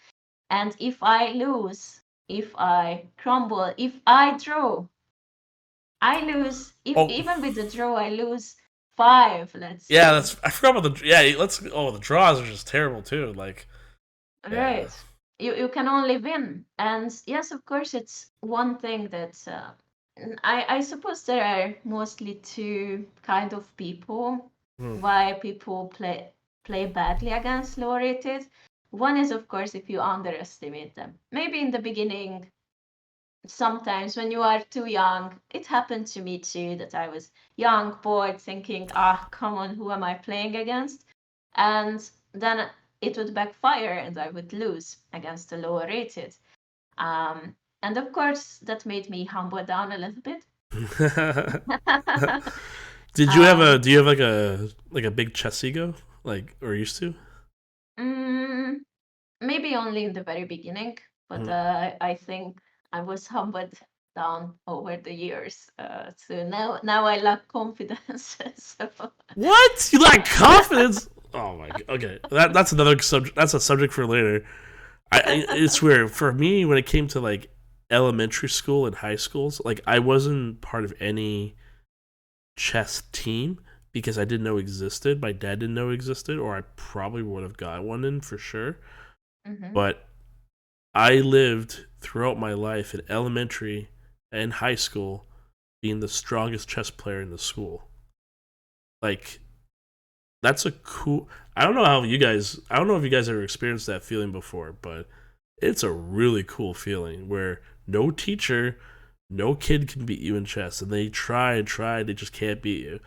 And if I lose, if I crumble, if I draw, I lose. If Oh, even with the draw, I lose 5, let's yeah. say. That's I forgot about the yeah. Let's. Oh, the draws are just terrible too. Like, yeah. Right. You can only win. And yes, of course, it's one thing that I suppose there are mostly two kind of people Hmm. why people play badly against low rated. One is, of course, if you underestimate them. Maybe in the beginning, sometimes when you are too young, it happened to me too, that I was young, bored, thinking, ah, come on, who am I playing against? And then it would backfire and I would lose against the lower rated. And of course, that made me humble down a little bit. Did you have a? um, Do you have like a big chess ego, like or used to? mm, Maybe only in the very beginning, but Hmm. I think I was humbled down over the years. So now I lack confidence. So What? You lack confidence? Oh my god. Okay, that's another subject. That's a subject for later. It's weird for me when it came to like elementary school and high schools. Like I wasn't part of any chess team because I didn't know existed. My dad didn't know existed, or I probably would have got one in for sure. Mhm. But I lived throughout my life in elementary and high school being the strongest chess player in the school. Like that's a cool. I don't know how you guys. I don't know if you guys ever experienced that feeling before, but it's a really cool feeling where no teacher, no kid can beat you in chess, and they try and try, they just can't beat you.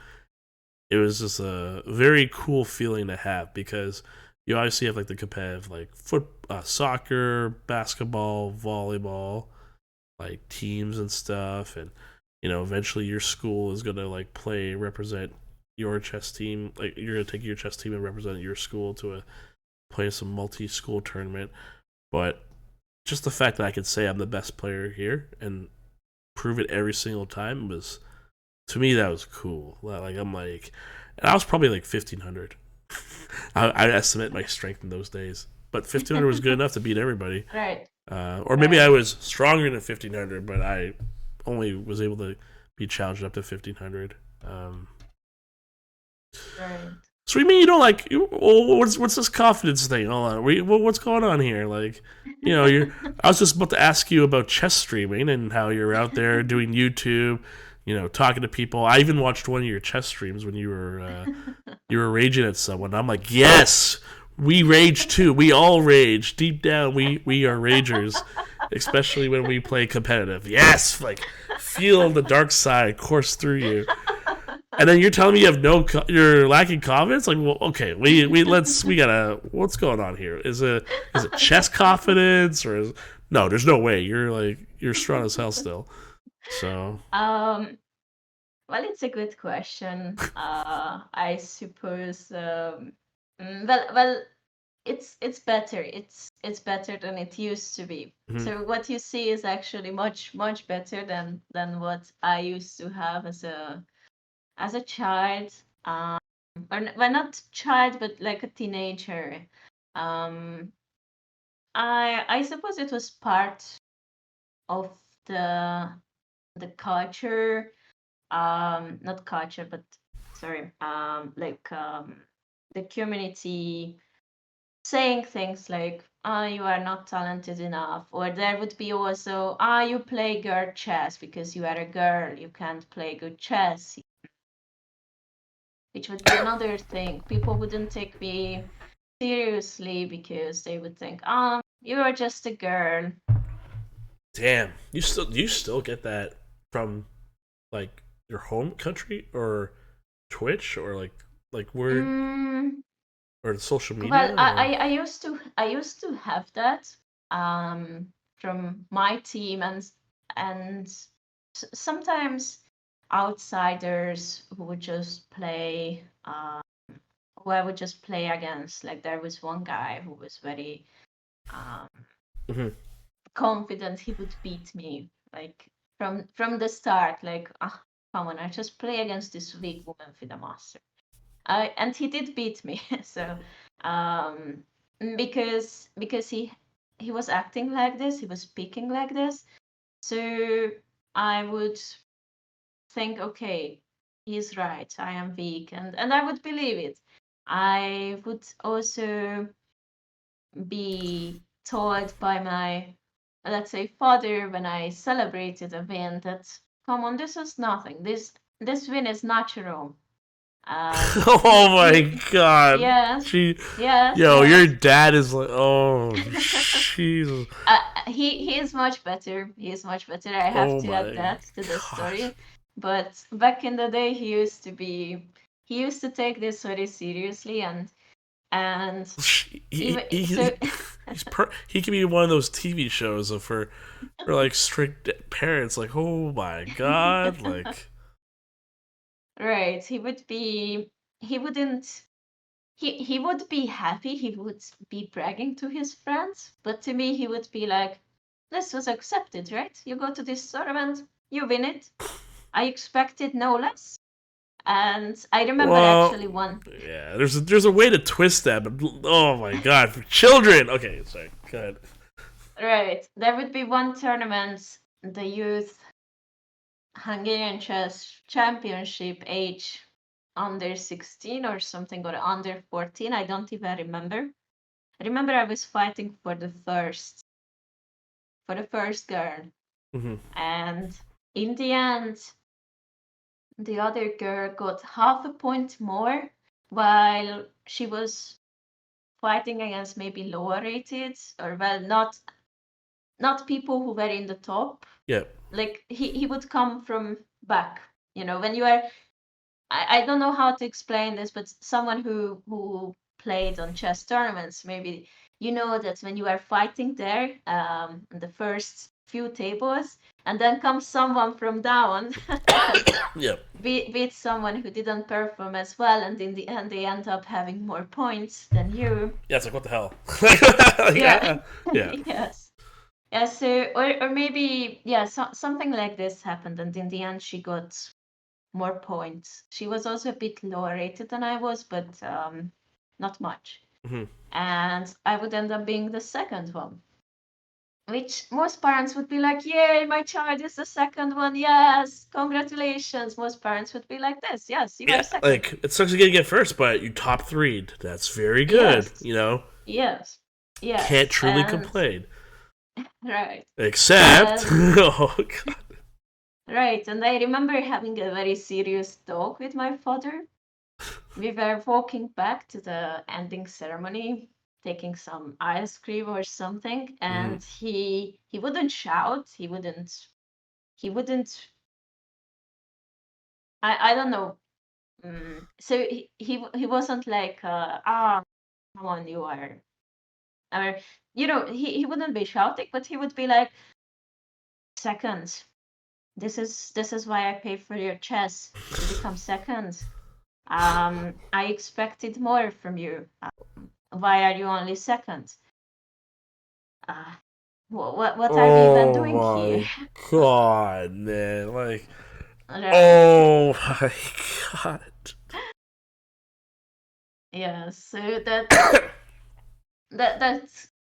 It was just a very cool feeling to have because you obviously have like the competitive like soccer, basketball, volleyball, like teams and stuff, and eventually your school is gonna like play represent your chess team. Like you're gonna take your chess team and represent your school to play some multi-school tournament. But just the fact that I could say I'm the best player here and prove it every single time was, to me, that was cool. Like I'm like, and I was probably like 1500. I estimate my strength in those days, but 1500 was good enough to beat everybody. Right. Or maybe I was stronger than 1500, but I only was able to be challenged up to 1500. Right. So you mean you don't like? What's this confidence thing? Hold on, what's going on here? Like, you're. I was just about to ask you about chess streaming and how you're out there doing YouTube, talking to people. I even watched one of your chess streams when you were raging at someone. I'm like, yes, we rage too. We all rage deep down. We are ragers, especially when we play competitive. Yes, like feel the dark side course through you. And then you're telling me you have you're lacking confidence. Like, well, okay, we gotta. What's going on here? Is it chess confidence or no? There's no way. You're strong as hell still. So. Well, it's a good question. I suppose. Well, it's better. It's better than it used to be. Mm-hmm. So what you see is actually much better than what I used to have as a child, or well, not child, but like a teenager. I suppose it was part of the culture, not culture, but sorry, the community saying things like, you are not talented enough, or there would be also, you play girl chess because you are a girl, you can't play good chess, which would be another thing. People wouldn't take me seriously because they would think, you are just a girl. Damn, you still get that from like your home country or Twitch or like where or social media? Well, I used to have that from my team, and sometimes outsiders who would just play, who I would just play against. Like there was one guy who was very mm-hmm. confident he would beat me, like from the start. Like, come on, I just play against this weak woman FIDE master. And he did beat me. So because he was acting like this, he was speaking like this. So I would think, okay, he's right, I am weak, and I would believe it. I would also be told by my, let's say, father when I celebrated a win that, come on, this is nothing. This win is natural. Oh my god. Yes. Yes. Your dad is like, oh, Jesus. He is much better. He is much better. I have to add that to the story. But back in the day, he used to take this very seriously, and he can be one of those TV shows for like strict parents. Like, oh my god, like. Right, he would be. He wouldn't. He would be happy. He would be bragging to his friends, but to me, he would be like, "This was accepted, right? You go to this tournament, you win it. I expected no less." And I remember actually one. Yeah, there's a way to twist that, but oh my god, for children. Okay, sorry, go ahead. Right, there would be one tournament, the youth Hungarian chess championship, age under 16 or something, or under 14. I don't even remember. I remember I was fighting for the first for the first girl. Mm-hmm. And in the end, the other girl got half a point more, while she was fighting against maybe lower rated, or well, not people who were in the top. Yeah. Like he would come from back. When you are, I don't know how to explain this, but someone who played on chess tournaments, maybe that when you are fighting there, in the first few tables, and then comes someone from down and Yeah. beat someone who didn't perform as well, and in the end they end up having more points than you. Yeah, it's like, what the hell? Yeah. Yeah. Yes. Yeah, so or maybe something like this happened, and in the end she got more points. She was also a bit lower rated than I was, but not much. Mm-hmm. And I would end up being the second one, which most parents would be like, "Yay, my child is the second one! Yes, congratulations!" Most parents would be like this, "Yes, you are Yeah, second." like, it sucks to get first, but you top three'd. That's very good. Yes, You know, yes, can't yes, truly and complain. right, Except, and oh god. right, and I remember having a very serious talk with my father. We were walking back to the ending ceremony, taking some ice cream or something, Mm-hmm. and he wouldn't shout. He wouldn't. I don't know. So he wasn't like come on, you are, or he wouldn't be shouting, but he would be like, second. This is why I pay for your chess to become second. I expected more from you. Why are you only second? Uh, what are we even Oh doing here? my god, man. Like, Right. oh my god. Yeah. So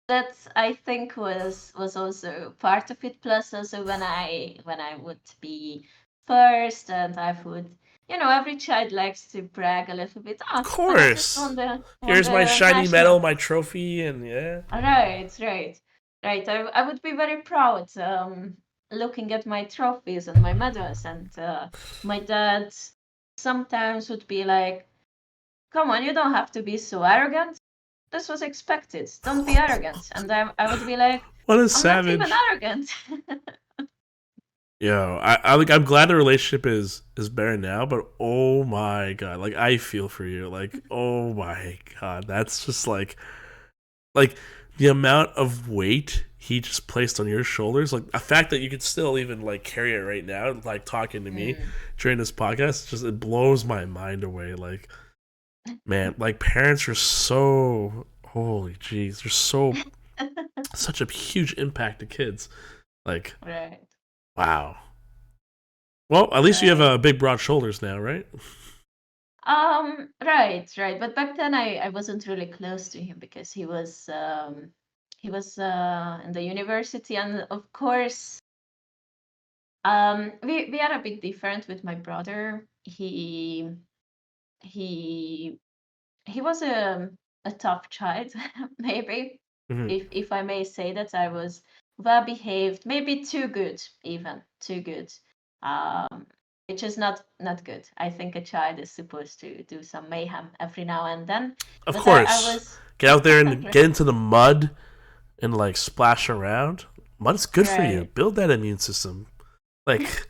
that's I think was also part of it. Plus also when I would be first, and I would, every child likes to brag a little bit. Of But I just course. won Here's my the shiny medal, national. my trophy, and yeah. Right, right, right. I would be very proud, looking at my trophies and my medals, and my dad sometimes would be like, "Come on, you don't have to be so arrogant. This was expected. Don't be arrogant." And I would be like, What a "I'm not even savage. arrogant." Yo, I'm glad the relationship is better now, but oh my god, like, I feel for you. Like, oh my god, that's just like the amount of weight he just placed on your shoulders, like the fact that you could still even like carry it right now, like talking to me Mm. during this podcast, just it blows my mind away. Like, man, like, parents are so, holy jeez, they're so, such a huge impact to kids. Like, Right, wow. Well, at least you have right. big broad shoulders now, right? Right, right. But back then I wasn't really close to him because he was in the university, and of course, we are a bit different with my brother. He he was a tough child, maybe, Mm-hmm. if I may say that. I was well behaved, maybe too good, even too good, um, which is not good. I think a child is supposed to do some mayhem every now and then, Of but I course, was get out there and get into the mud and like splash around. Mud's good for you. right. Build that immune system. Like,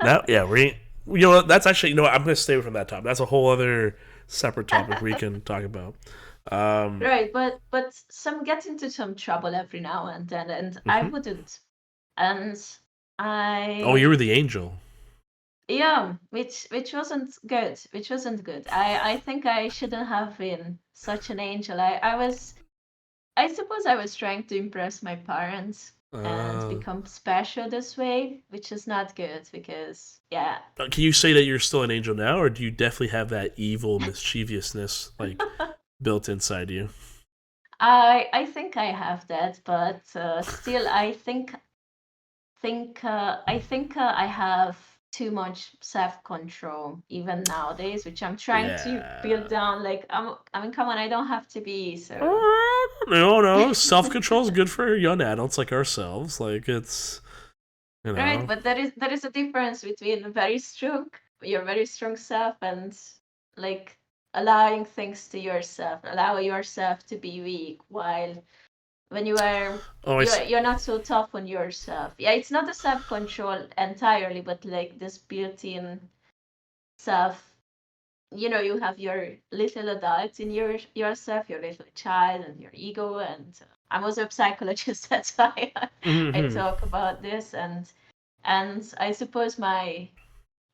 now, yeah, you know what? That's actually, you know what? I'm gonna stay away from that topic. That's a whole other separate topic we can talk about. Um, Right, but some get into some trouble every now and then, and I mhm. wouldn't. And Oh, you I were the angel. Yeah, which wasn't good. I think I shouldn't have been such an angel. I suppose I was trying to impress my parents and Uh, become special this way, which is not good because yeah. can you say that you're still an angel now, or do you definitely have that evil mischievousness like built inside you? I think I have that, but still I think I have too much self-control even nowadays, which I'm trying to build Yeah. down. Like I mean, come on, I don't have to be No, so. no. Self-control is good for young adults like ourselves. Like it's, Right, but there is a difference between your very strong self and like allowing things to yourself, allow yourself to be weak while when you are oh, you're not so tough on yourself. Yeah, it's not a self-control entirely, but like this built-in self, you have your little adult in yourself, your little child and your ego, and I'm also a psychologist, that's why I mm-hmm. talk about this, and I suppose my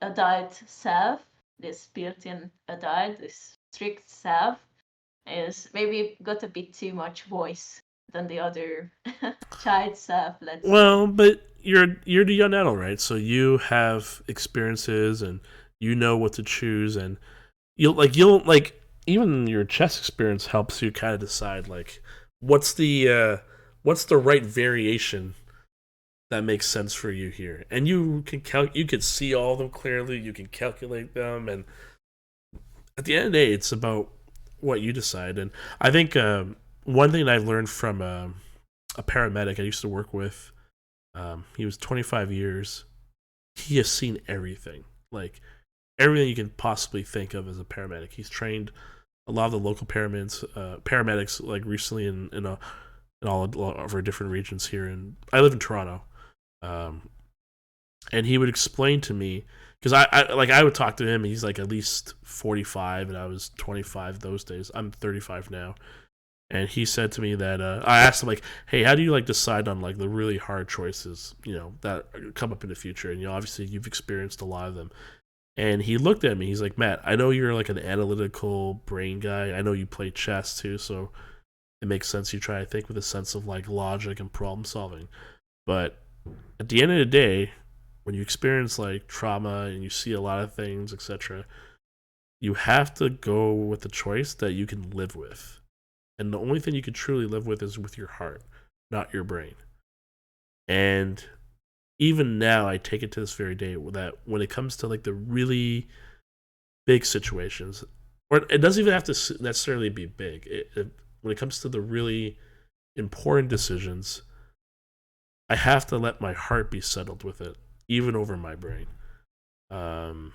adult self, this built-in adult, this strict self, is maybe got a bit too much voice than the other child self, let's say. Well, but you're the young adult, right? So you have experiences and you know what to choose, and you'll even your chess experience helps you kind of decide like what's the right variation that makes sense for you here, and you can see all of them clearly. You can calculate them, and at the end of the day, it's about what you decide. And I think one thing I've learned from a paramedic I used to work with, he was 25 years. He has seen everything, like everything you can possibly think of as a paramedic. He's trained a lot of the local paramedics, like recently in all of our different regions here. And I live in Toronto, um, and he would explain to me because I would talk to him. And he's like at least 45, and I was 25 those days. I'm 35 now, and he said to me that I asked him like, "Hey, how do you like decide on like the really hard choices, that come up in the future?" And obviously you've experienced a lot of them. And he looked at me. He's like, "Matt, I know you're like an analytical brain guy. I know you play chess too, so it makes sense you try to think with a sense of like logic and problem solving. But at the end of the day, when you experience like trauma and you see a lot of things, etc., you have to go with the choice that you can live with. And the only thing you can truly live with is with your heart, not your brain." And even now, I take it to this very day that when it comes to like the really big situations, or it doesn't even have to necessarily be big. When it comes to the really important decisions, I have to let my heart be settled with it, even over my brain. Um,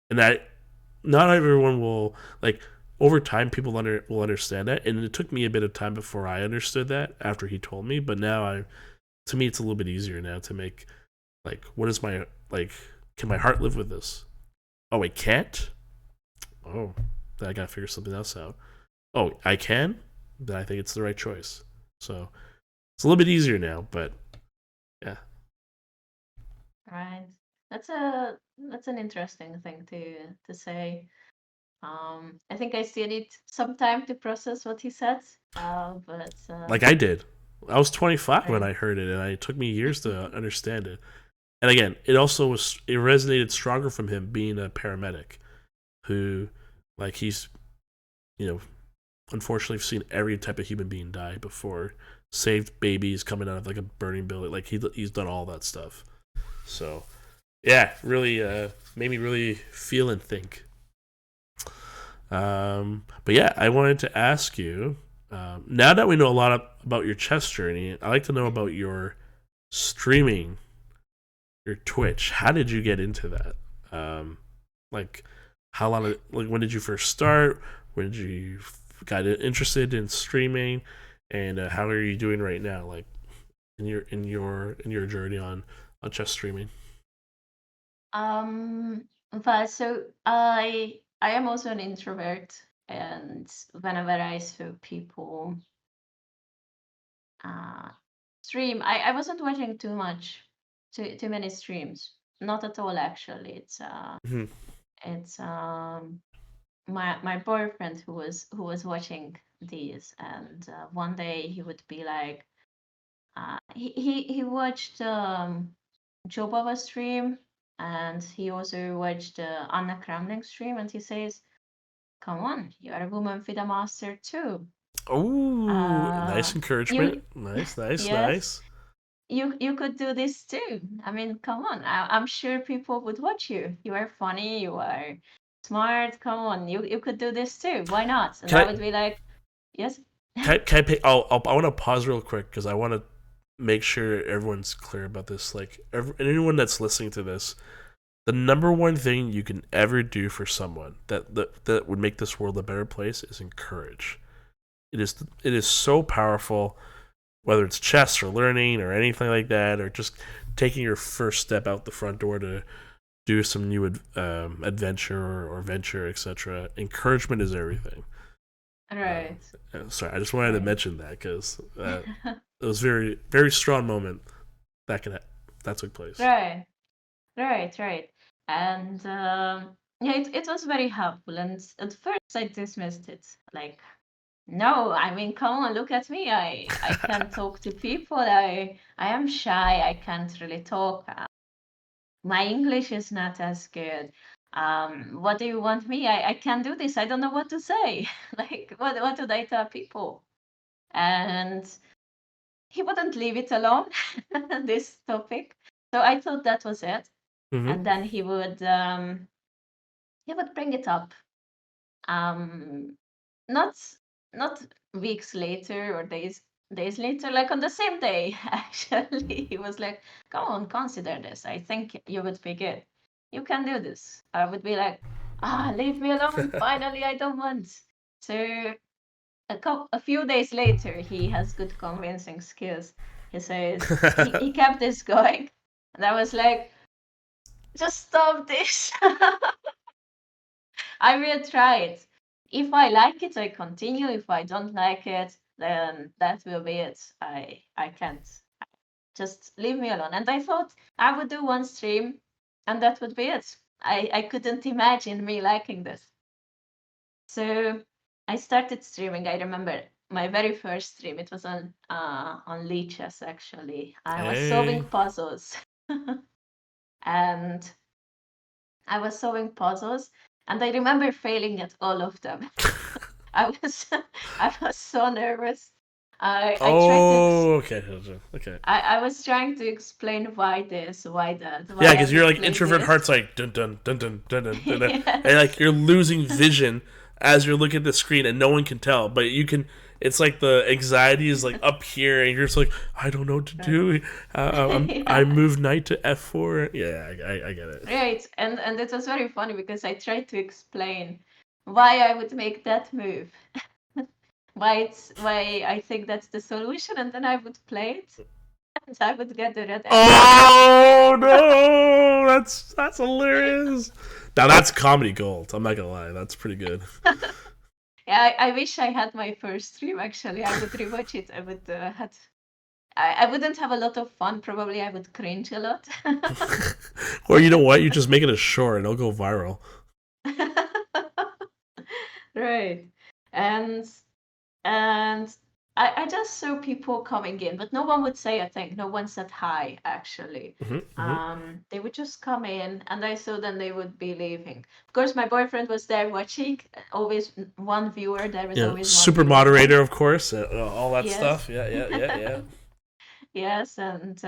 and that not everyone will like. Over time, people will understand that, and it took me a bit of time before I understood that after he told me. But now, to me, it's a little bit easier now to make like, what is my like? Can my heart live with this? Oh, it can't. Oh, then I gotta figure something else out. Oh, I can. Then I think it's the right choice. So it's a little bit easier now, but yeah. Right. That's an interesting thing to say. I think I still need some time to process what he said. But Like I did. I was 25 when right. I heard it, and it took me years to understand it. And again, it resonated stronger from him being a paramedic, who, like you know, unfortunately seen every type of human being die before, saved babies coming out of like a burning building. Like he's done all that stuff. So yeah, really made me really feel and think. But yeah, I wanted to ask you. Now that we know a lot about your chess journey, I'd like to know about your streaming, your Twitch. How did you get into that? Like, how long? Like, when did you first start? When did you got interested in streaming? And how are you doing right now? Like, in your journey on chess streaming. Um, but so I am also an introvert, and whenever I saw people uh stream, I wasn't watching too many streams. Not at all, actually. Mm-hmm. It's my boyfriend who was watching these, and one day he would be like, he watched Jobava stream, and he also watched Anna Kramnik stream, and he says, "Come on, you are a woman FIDE master too. Oh, Uh, nice encouragement. you Nice, nice, yes, nice. you could do this too. I mean, come on. I'm sure people would watch you. You are funny. You are smart. Come on, you could do this too. Why not?" And Can I I would be like, Yes. Can I pay? I want to pause real quick because I want to make sure everyone's clear about this. Like, anyone that's listening to this, the number one thing you can ever do for someone that would make this world a better place is encourage. It is so powerful, whether it's chess or learning or anything like that, or just taking your first step out the front door to do some new adventure or venture, etc. Encouragement is everything. Right. Sorry, I just wanted to Right. mention that because it was very very strong moment that that took place. Right. Right. Right. And yeah, it was very helpful. And at first, I dismissed it. Like, no, I mean, come on, look at me. I can't talk to people. I am shy. I can't really talk. My English is not as good. What do you want me? I can't do this. I don't know what to say. Like, what do I tell people? And he wouldn't leave it alone, this topic. So I thought that was it. Mm-hmm. And then he would bring it up. Um, not not weeks later or days later, like on the same day, actually. He was like, come on, consider this. I think you would be good. You can do this. I would be like, leave me alone. Finally, I don't want. So a few days later, he has good convincing skills. He says he kept this going. And I was like, just stop this. I will try it. If I like it, I continue. If I don't like it, then that will be it. I can't. Just leave me alone. And I thought I would do one stream and that would be it. I couldn't imagine me liking this. So I started streaming. I remember my very first stream. It was on Lichess actually. I was Hey. solving puzzles. And I was solving puzzles and I remember failing at all of them. I was I was so nervous. I tried to Oh, okay, okay. I was trying to explain why this, why that, Yeah, why I because you're would like play introvert this. heart's like dun dun dun dun dun dun dun, dun. And Yes. like you're losing vision as you're looking at the screen, and no one can tell, but you can. It's like the anxiety is like up here, and you're just like, I don't know what to Right. do. I Yeah. move knight to f4. Yeah, I get it. Right. And it was very funny because I tried to explain why I would make that move. Why I think that's the solution, and then I would play it and I would get the red emperor. Oh no, that's hilarious. Now that's comedy gold. I'm not gonna lie, that's pretty good. Yeah, I wish I had my first stream actually. I would rewatch it. I wouldn't have a lot of fun. Probably I would cringe a lot. Or you know what? You just make it a short, and it'll go viral. Right. And and I just saw people coming in, but no one would say a thing. No one said hi, actually. Mm-hmm. They would just come in, and I saw then they would be leaving. Of course, my boyfriend was there watching. Always one viewer. There was Yeah, always one super viewer. moderator, of course, all that Yes. stuff. Yeah, yeah, yeah, yeah. Yes, and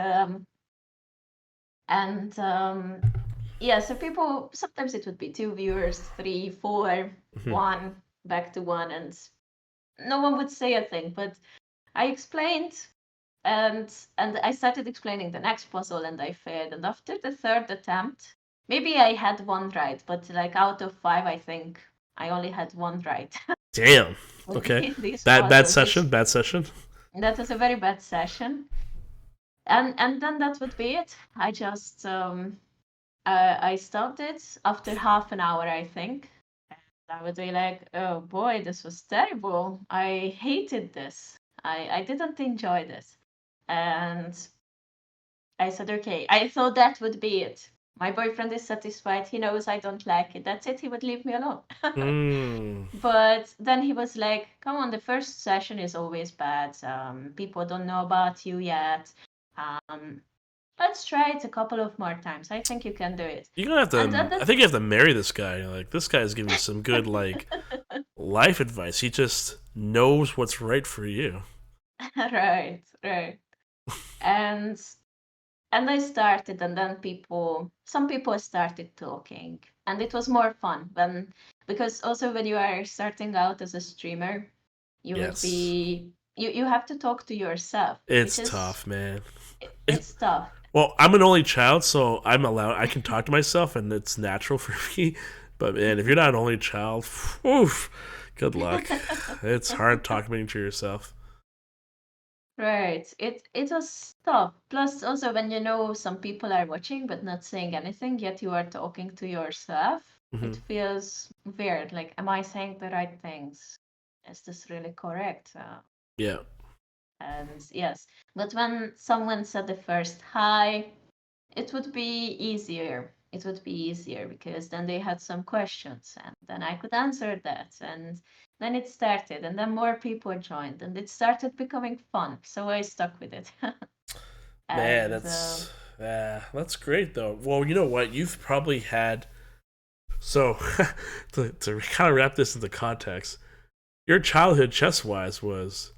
yeah, so people sometimes it would be two viewers, three, four, Mm-hmm. one, back to one, and no one would say a thing. But I explained, and I started explaining the next puzzle, and I failed. And after the third attempt, maybe I had one right, but like out of five, I think I only had one right. Damn. With Okay. these Bad puzzles. session. Bad session. That was a very bad session. And then that would be it. I stopped it after half an hour, I think. I would be like, oh boy, this was terrible. I hated this. I didn't enjoy this. And I said, okay, I thought that would be it. My boyfriend is satisfied. He knows I don't like it. That's it. He would leave me alone. Mm. But then he was like, come on, the first session is always bad. People don't know about you yet. Um, let's try it a couple of more times. I think you can do it. You're gonna have And to. I think you have to marry this guy. Like this guy's giving you some good like life advice. He just knows what's right for you. right, right. And and I started, and then some people started talking, and it was more fun when because also when you are starting out as a streamer, You would Yes. be you have to talk to yourself, which It's is tough, man. It's, it's tough. well, I'm an only child, so I can talk to myself, and it's natural for me. But man, if you're not an only child, oof, good luck. It's hard talking to yourself. Right. It was tough. Plus, also when you know some people are watching but not saying anything, yet you are talking to yourself, it Hmm. feels weird. Like, am I saying the right things? Is this really correct? Yeah. And yes, but when someone said the first hi, it would be easier. It would be easier because then they had some questions and then I could answer that. And then it started, and then more people joined, and it started becoming fun. So I stuck with it. Man, and that's great though. Well, you know what? You've probably had so to kind of wrap this into context. Your childhood chess wise was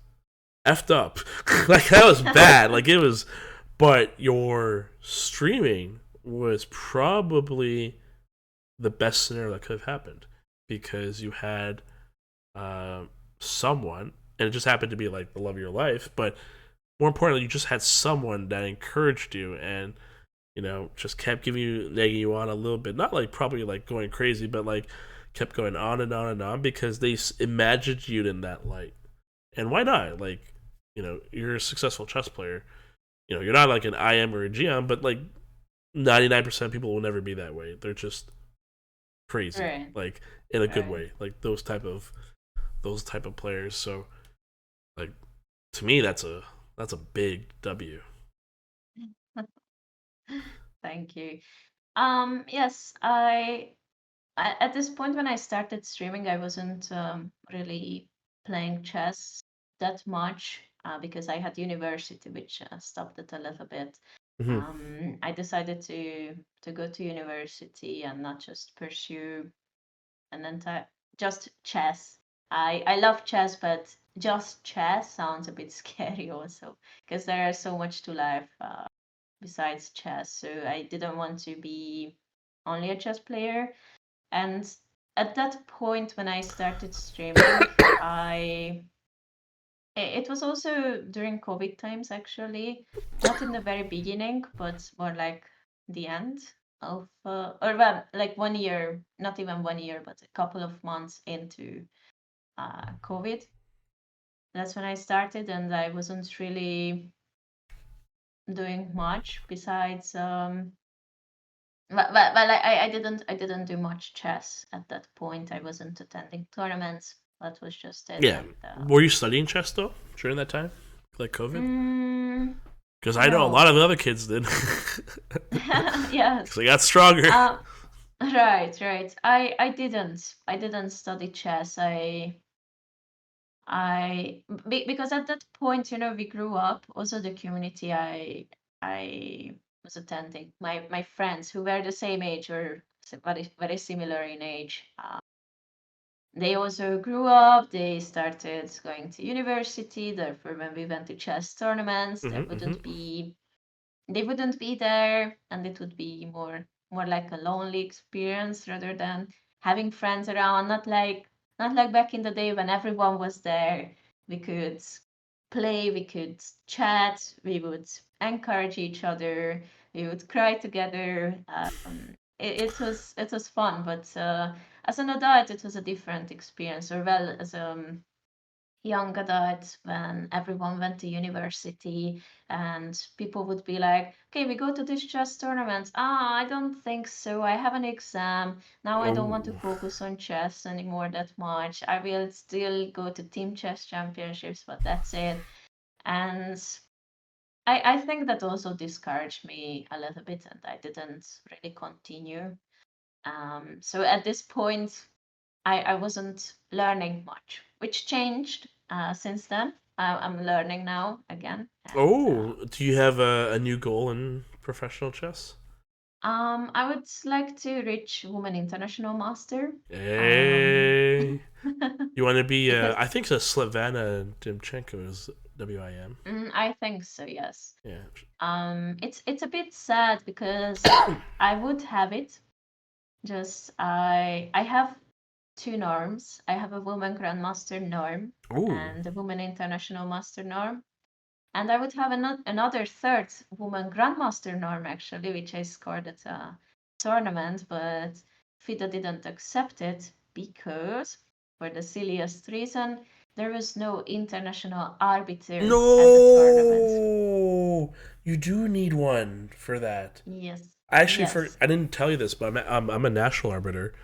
effed up. Like that was bad. Like it was, but your streaming was probably the best scenario that could have happened because you had uh, someone, and it just happened to be like the love of your life, but more importantly, you just had someone that encouraged you and just kept giving you, nagging you on a little bit, not like probably like going crazy, but like kept going on and on and on because they imagined you in that light. And why not? Like, you're a successful chess player. You're not like an IM or a GM, but like 99% of people will never be that way. They're just crazy, right, like in a good right. way, like those type of players. So, like to me, that's a big W. Thank you. Yes, at this point when I started streaming, I wasn't really playing chess that much because I had university, which stopped it a little bit. Hmm. I decided to go to university and not just pursue an entire just chess. I love chess, but just chess sounds a bit scary also because there is so much to life besides chess. So I didn't want to be only a chess player. And at that point, when I started streaming, it was also during COVID times, actually, not in the very beginning, but more like the end of, or well, like 1 year, not even 1 year, but a couple of months into COVID. That's when I started, and I wasn't really doing much besides well, I didn't do much chess at that point. I wasn't attending tournaments. That was just it. Yeah. And Were you studying chess though during that time, like COVID? mm, Because I know a lot no, of other kids did. Because yes. they got stronger. Um, right, right. I didn't study chess. Because at that point, we grew up. Also, the community I was attending, my friends who were the same age or very very similar in age. They also grew up. They started going to university. Therefore, when we went to chess tournaments, Hmm. Hmm. they wouldn't be there, and it would be more like a lonely experience rather than having friends around. Not like back in the day when everyone was there. We could play, we could chat, we would encourage each other, we would cry together. It was fun, but as an adult, it was a different experience. Or well, as young adult, when everyone went to university and people would be like, okay, we go to this chess tournament. I don't think so. I have an exam. Now I don't want to Oh. focus on chess anymore that much. I will still go to team chess championships, but that's it. And I think that also discouraged me a little bit, and I didn't really continue. So at this point, I wasn't learning much, which changed since then. I'm learning now again, and Oh, do you have a new goal in professional chess? I would like to reach Women International Master. Um, Hey, you want to be? because I think it's Slavana Dimchenko is WIM. I think so, yes. Yeah. It's a bit sad because I would have it. Just I have. two norms. I have a woman grandmaster norm Ooh. and a woman international master norm. And I would have another third woman grandmaster norm actually, which I scored at a tournament, but FIDE didn't accept it because, for the silliest reason, there was no international arbiter at the tournament. No, you do need one for that. Yes, Actually, yes. I didn't tell you this, but I'm a national arbiter,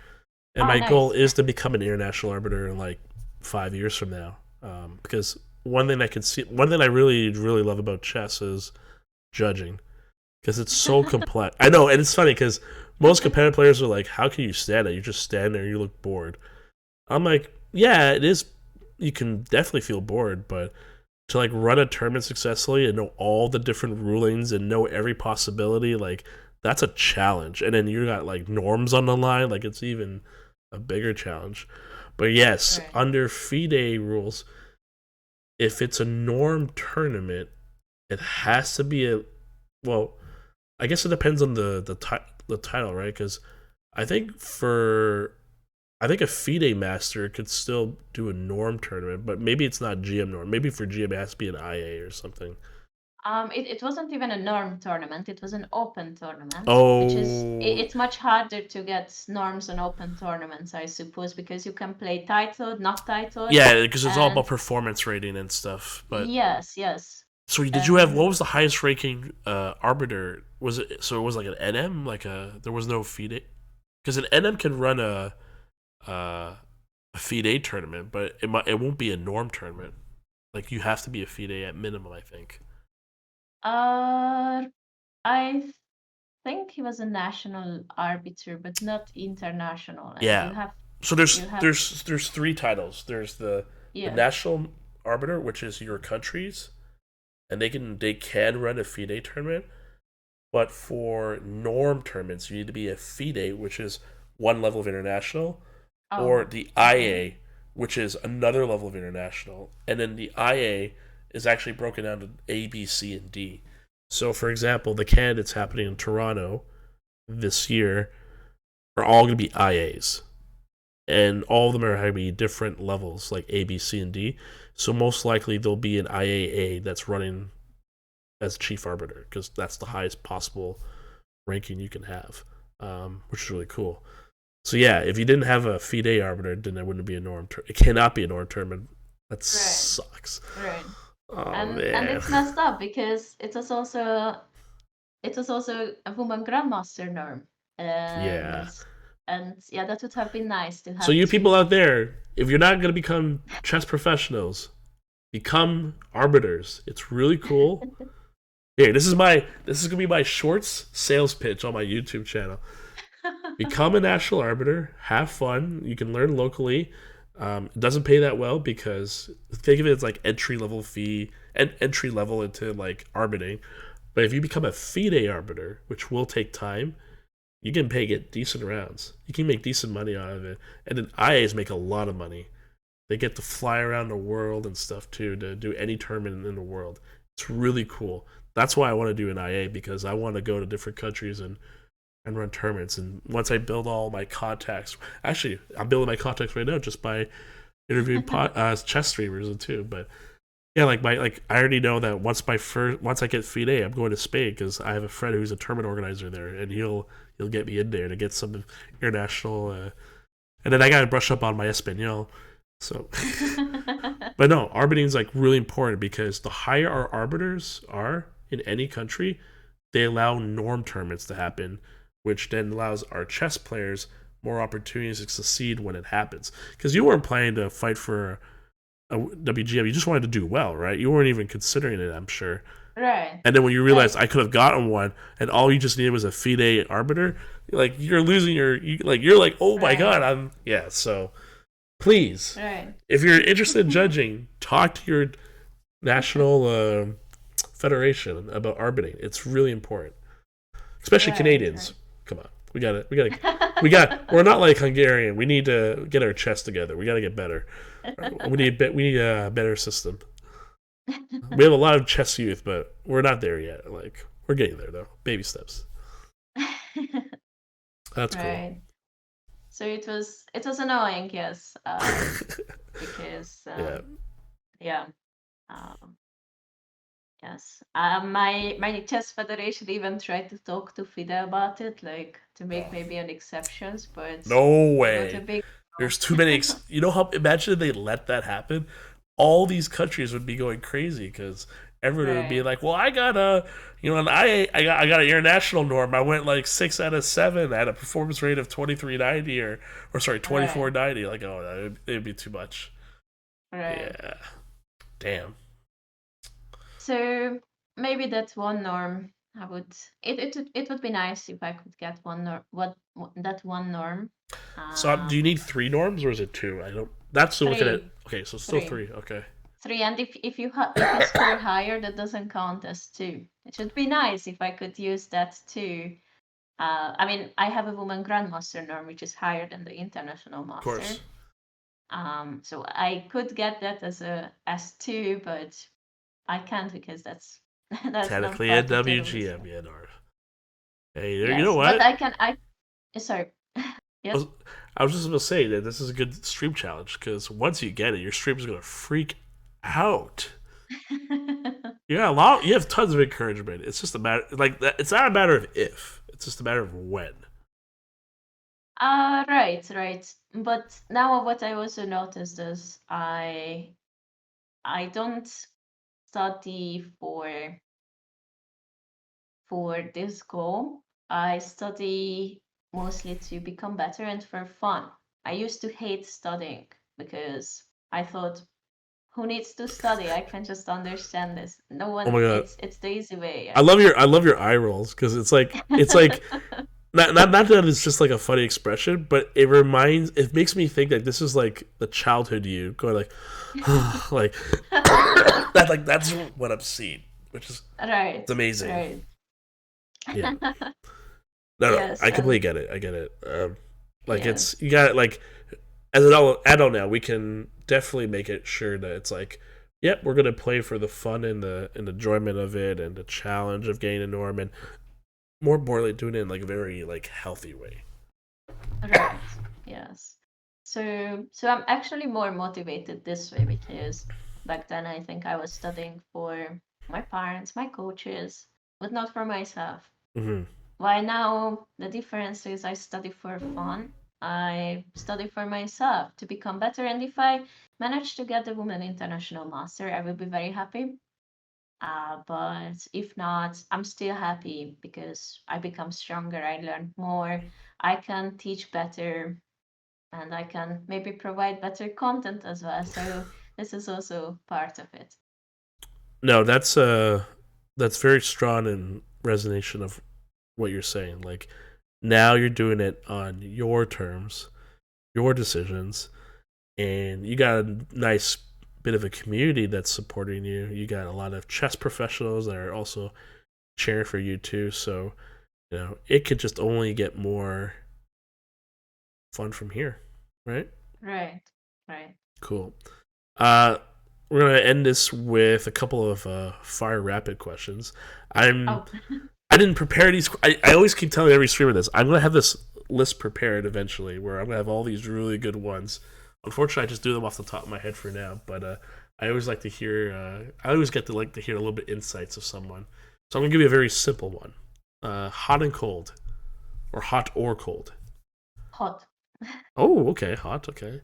and Oh, my goal nice. is to become an international arbiter in like 5 years from now. Because one thing I really love about chess is judging, because it's so complex. I know, and it's funny because most competitive players are like, "How can you stand it? You just stand there, you look bored." I'm like, "Yeah, it is. You can definitely feel bored, but to like run a tournament successfully and know all the different rulings and know every possibility, like that's a challenge. And then you got like norms on the line, like it's even a bigger challenge. But yes, Right. under FIDE rules, if it's a norm tournament, it has to be a well. I guess it depends on the title, right? Because I think for I think a FIDE master could still do a norm tournament, but maybe it's not GM norm. Maybe for GM it has to be an IA or something. It wasn't even a norm tournament. It was an open tournament, which is Oh, it's much harder to get norms on open tournaments, I suppose, because you can play titled, not titled, yeah, because it's all and about performance rating and stuff. But yes, yes, so did you have what and was the highest ranking arbiter? Was it so it was like an NM? Like there was no FIDE because an NM can run uh, a FIDE tournament, but it won't be a norm tournament. Like you have to be a FIDE at minimum, I think. uh, I think he was a national arbiter, but not international. And Yeah. So there's you have, there's there's three titles. There's the yeah. national arbiter, which is your countries, and they can run a FIDE tournament. But for norm tournaments, you need to be a FIDE, which is one level of international, or Oh, the okay. IA, which is another level of international. And then the IA is actually broken down to A, B, C, and D. So, for example, the candidates happening in Toronto this year are all going to be IAs. And all of them are going to be different levels, like A, B, C, and D. So, most likely, there'll be an IAA that's running as chief arbiter because that's the highest possible ranking you can have, which is really cool. So yeah, if you didn't have a FIDE arbiter, then it wouldn't be a norm. It cannot be a norm tournament. That Right, sucks. right. Oh And man. it's messed up because it was also a woman grandmaster norm, Yeah. and yeah, that would have been nice to So have you people two. out there, if you're not gonna become chess professionals, become arbiters. It's really cool. Here, this is gonna be my shorts sales pitch on my YouTube channel. Become a national arbiter. Have fun. You can learn locally. It doesn't pay that well because think of it as like entry level fee and entry level into like arbitering. But if you become a FIDE arbiter, which will take time, you can get decent rounds. You can make decent money out of it. And then IAs make a lot of money. They get to fly around the world and stuff too to do any tournament in the world. It's really cool. That's why I want to do an IA because I want to go to different countries and run tournaments. And once I build all my contacts, actually, I'm building my contacts right now just by interviewing chess streamers and too. But yeah, like I already know that once I get FIDE, I'm going to Spain because I have a friend who's a tournament organizer there, and he'll get me in there to get some international. And then I got to brush up on my Espanol. So, but no, arbitering is like really important because the higher our arbiters are in any country, they allow norm tournaments to happen, which then allows our chess players more opportunities to succeed when it happens. Because you weren't planning to fight for a WGM, you just wanted to do well, right? You weren't even considering it, I'm sure. Right, And then when you right, realized I could have gotten one, and all you just needed was a FIDE arbiter, like you're losing you're like, oh my right, god, I'm yeah. So please, right, if you're interested in judging, talk to your national federation about arbitering. It's really important, especially right, Canadians. right. Come on, we're not like Hungarian. We need to get our chest together. We got to get better. We need a better system. We have a lot of chess youth, but we're not there yet. Like we're getting there though, baby steps. That's cool. Right. So it was annoying, yes, because Yeah. yeah, um, yes. My chess federation even tried to talk to FIDE about it, like to make maybe an exceptions, but No I got a way. big no. There's too many. You know how? Imagine if they let that happen. All these countries would be going crazy because everyone would be Right, like, "Well, I got a, I got an international norm. I went like 6 out of 7 at a performance rate of 2390 or sorry, twenty four right, ninety. Like, oh, it'd be too much. right. Yeah. Damn. So maybe that's one norm. I would it would be nice if I could get one norm. That one norm. So do you Um, need 3 norms or is it 2? I don't. That's still looking at. three, Okay, so still three. 3. Okay. Three, and if you score higher, that doesn't count as two. It should be nice if I could use that too. I mean, I have a woman grandmaster norm, which is higher than the international Of master. course. So I could get that as a S2, but I can't because that's not Technically a part of the rules. WGM, yeah, Nard. Hey, you know Yes, but what? I sorry. I Yes. was, I was just gonna say that this is a good stream challenge because once you get it, your stream is gonna freak out. You got a lot. You have tons of encouragement. It's just a matter like that. It's not a matter of if. It's just a matter of when. Right, right. But now what I also noticed is I don't study for this goal. I study mostly to become better and for fun. I used to hate studying because I thought, who needs to study? I can just understand this. No Oh one, my god, it's the easy way. I love your eye rolls because it's like not that it's just like a funny expression, but it makes me think that this is like the childhood you going like like that's what I'm seeing, which is Right, it's amazing. right. Yeah. No, Yes, I completely and get it. I get it. Like yes, it's you got it. Like as an adult now, we can definitely make it sure that it's like, yep, we're gonna play for the fun and enjoyment of it and the challenge of getting a norm and more importantly doing it in like a very like healthy way. right. Yes. So I'm actually more motivated this way because back then I think I was studying for my parents, my coaches, but not for myself. Hmm. Why now the difference is I study for fun. I study for myself to become better, and if I manage to get the Women International Master, I will be very happy. But if not, I'm still happy because I become stronger, I learn more, I can teach better, and I can maybe provide better content as well. So this is also part of it. No, that's very strong in resonation of what you're saying. Like now you're doing it on your terms, your decisions, and you got a nice bit of a community that's supporting you. You got a lot of chess professionals that are also cheering for you too. So it could just only get more fun from here, right? Right, right. Cool. Uh, we're gonna end this with a couple of fire rapid questions. I'm Oh, I didn't prepare these. I always keep telling every streamer this. I'm gonna have this list prepared eventually, where I'm gonna have all these really good ones. Unfortunately, I just do them off the top of my head for now. But I always like to hear. I always get to like to hear a little bit insights of someone. So I'm gonna give you a very simple one: hot and cold, or hot or cold. hot. Oh, okay, hot. Okay.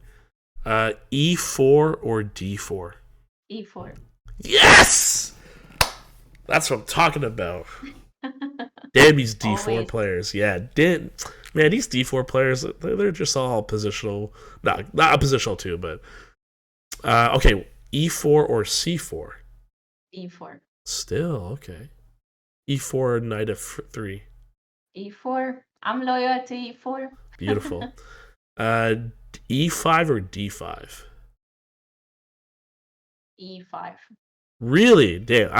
E4 or D4. E4. Yes, that's what I'm talking about. Damn these D4 Always. players. Yeah, man, these D4 players, they're just all positional. Not positional too, but okay, E4 or C4. E4. Still okay. E4 knight f3. E4. I'm loyal to E4. Beautiful. Uh, E5 or D5. E5. Really? Damn,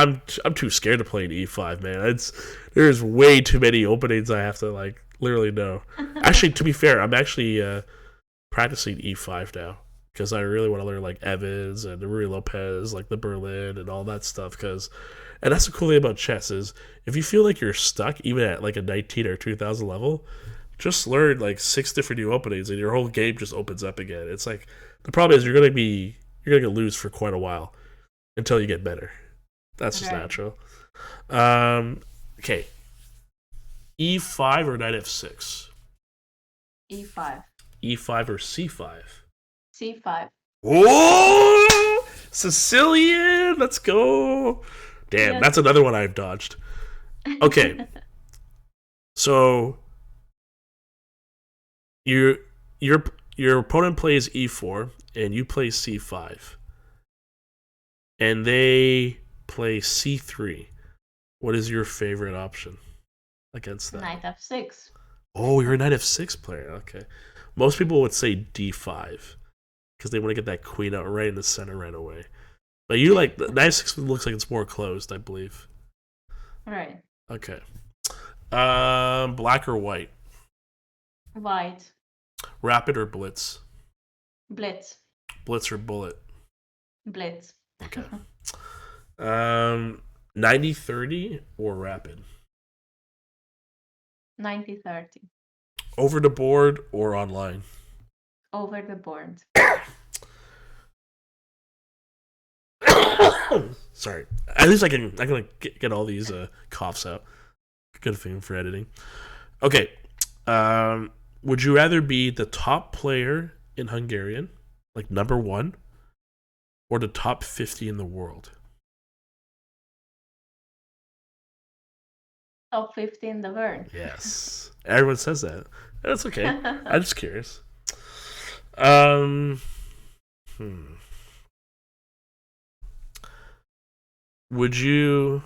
I'm too scared to play an E5, man. There's way too many openings I have to like literally know. Actually, to be fair, I'm actually practicing E5 now because I really want to learn like Evans and Rui Lopez, like the Berlin and all that stuff. And that's the cool thing about chess is if you feel like you're stuck even at like a 19 or 2000 level, just learn like 6 different new openings, and your whole game just opens up again. It's like the problem is you're gonna lose for quite a while until you get better. That's just Right. natural. Okay, E5 or knight F6? E5. E5 or C5? C5. Oh, Sicilian! Let's go. Damn, Yes. that's another one I've dodged. Okay, so your your opponent plays E4 and you play C5, and they play C3. What is your favorite option against that? Knight F6. Oh, you're a knight F6 player. Okay, most people would say D5 because they want to get that queen out right in the center right away. But you like the knight F6 looks like it's more closed, I believe. Right. Okay. Black or white? White. Rapid or blitz? Blitz. Blitz or bullet? Blitz. Okay. 90-30 or rapid? 90-30. Over the board or online? Over the board. Sorry. At least I'm gonna get all these coughs out. Good thing for editing. Okay. Would you rather be the top player in Hungarian, like number 1, or the top 50 in the world? Top 50 in the world. Yes. Everyone says that. That's okay. I'm just curious. Hmm. Would you...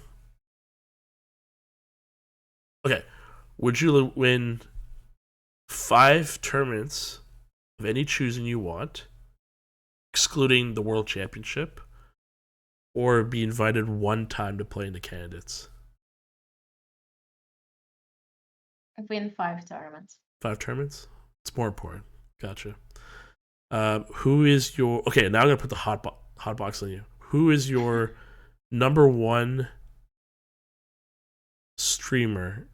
Okay. Would you win 5 tournaments of any choosing you want, excluding the World Championship, or be invited 1 time to play in the candidates? Win 5 tournaments. 5 tournaments? It's more important. Gotcha. Who is your... Okay, now I'm going to put the hot box on you. Who is your number 1 streamer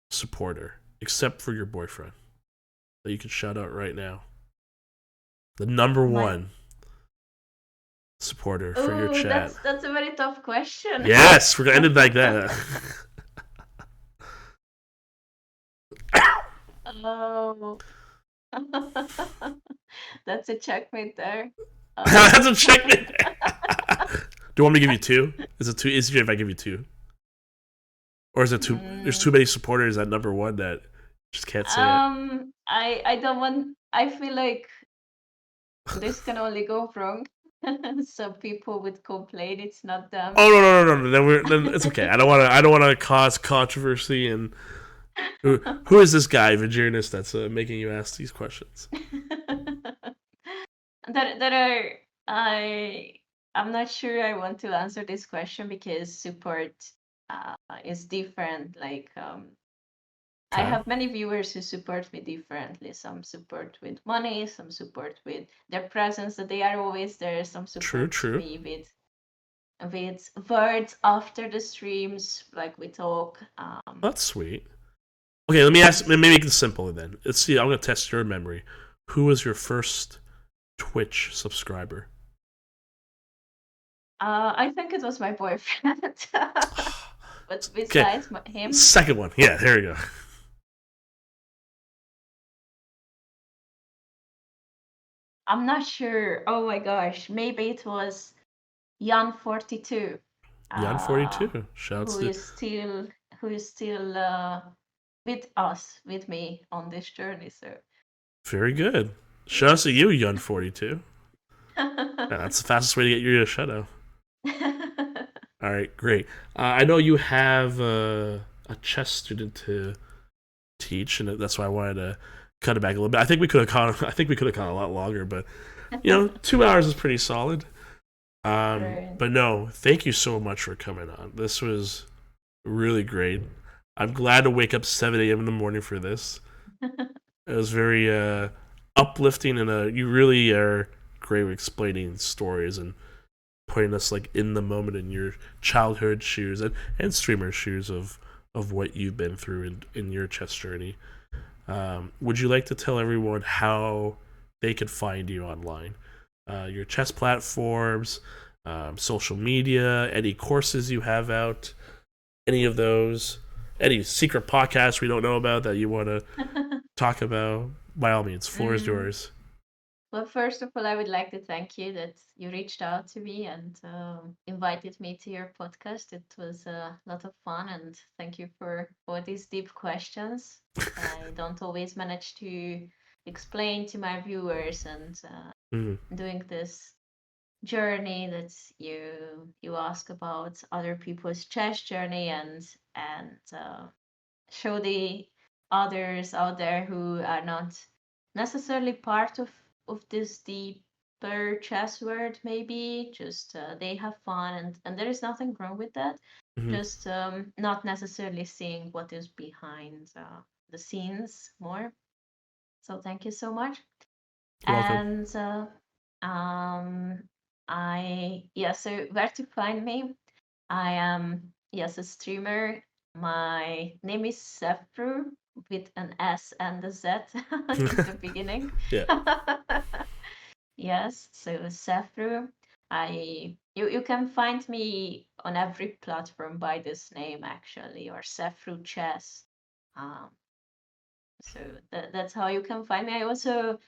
supporter, except for your boyfriend, that you can shout out right now? The number 1 supporter for your chat. That's a very tough question. Yes, we're going to end it like that. Oh. That's a checkmate there. That's a checkmate. Do you want me to give you 2? Is it too easier if I give you 2? Or is it too... There's too many supporters at number 1 that just can't say it? I don't want... I feel like this can only go wrong. So people would complain it's not them. Oh no! Then it's okay. I don't want to cause controversy. And who is this guy, Vagirinus, that's making you ask these questions? I'm not sure I want to answer this question because support is different. Like I have many viewers who support me differently. Some support with money, some support with their presence, that they are always there. Some support me with words after the streams, like we talk. That's sweet. Okay, let me make it simple then. Let's see. I'm gonna test your memory. Who was your first Twitch subscriber? I think it was my boyfriend. But besides him, second one. Yeah, there we go. I'm not sure. Oh my gosh, maybe it was Jan42. Jan42. Shouts who is still with me on this journey. So very good. Shouts to you, Jan42. That's the fastest way to get your shout out. All right, great. I know you have a chess student to teach, and that's why I wanted to cut it back a little bit. I think we could have gone a lot longer, but 2 hours is pretty solid. Right. But no, thank you so much for coming on. This was really great. I'm glad to wake up 7 a.m. in the morning for this. It was very uplifting, and you really are great with explaining stories and putting us like in the moment in your childhood shoes and streamer shoes of what you've been through in your chess journey. Would you like to tell everyone how they can find you online? Your chess platforms, social media, any courses you have out, any of those, any secret podcasts we don't know about that you want to talk about? By all means, floor is Mm. yours. Well, first of all, I would like to thank you that you reached out to me and invited me to your podcast. It was a lot of fun, and thank you for all these deep questions that I don't always manage to explain to my viewers, and Mm, doing this journey that you ask about other people's chess journey, and show the others out there who are not necessarily part of this deeper chess world, maybe just they have fun, and there is nothing wrong with that, mm-hmm. just not necessarily seeing what is behind the scenes more. So thank you so much. You're welcome. And um so where to find me? I am, yes, a streamer. My name is Szefru with an S and a Z in the beginning. Yeah. Yes, so Szefru. You can find me on every platform by this name actually, or Szefru Chess. Um, so that's how you can find me. I also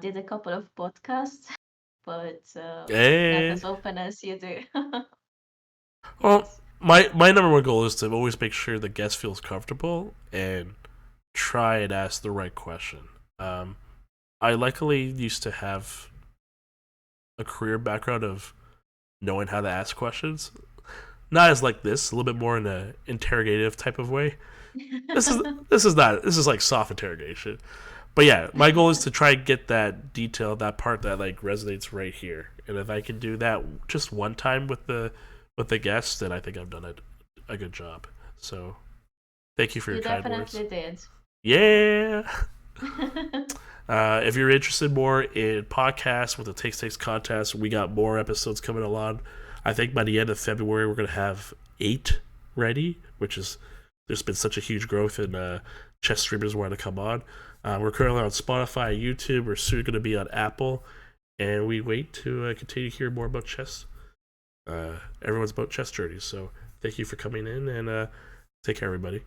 did a couple of podcasts, but not Hey. as often as you do. Well, Yes. my number one goal is to always make sure the guest feels comfortable and try and ask the right question. Um, I luckily used to have a career background of knowing how to ask questions. Not as like this, a little bit more in a interrogative type of way. This is this is not this is like soft interrogation. But yeah, my goal is to try and get that detail, that part that like resonates right here. And if I can do that just one time with the guest, then I think I've done a good job. So thank you for your You kind words. definitely did. Yeah. If you're interested more in podcasts with the Takes contest, we got more episodes coming along. I think by the end of February, we're going to have 8 ready, which is, there's been such a huge growth in chess streamers wanting to come on. We're currently on Spotify, YouTube. We're soon going to be on Apple. And we wait to continue to hear more about chess. Everyone's about chess journeys. So thank you for coming in, and take care, everybody.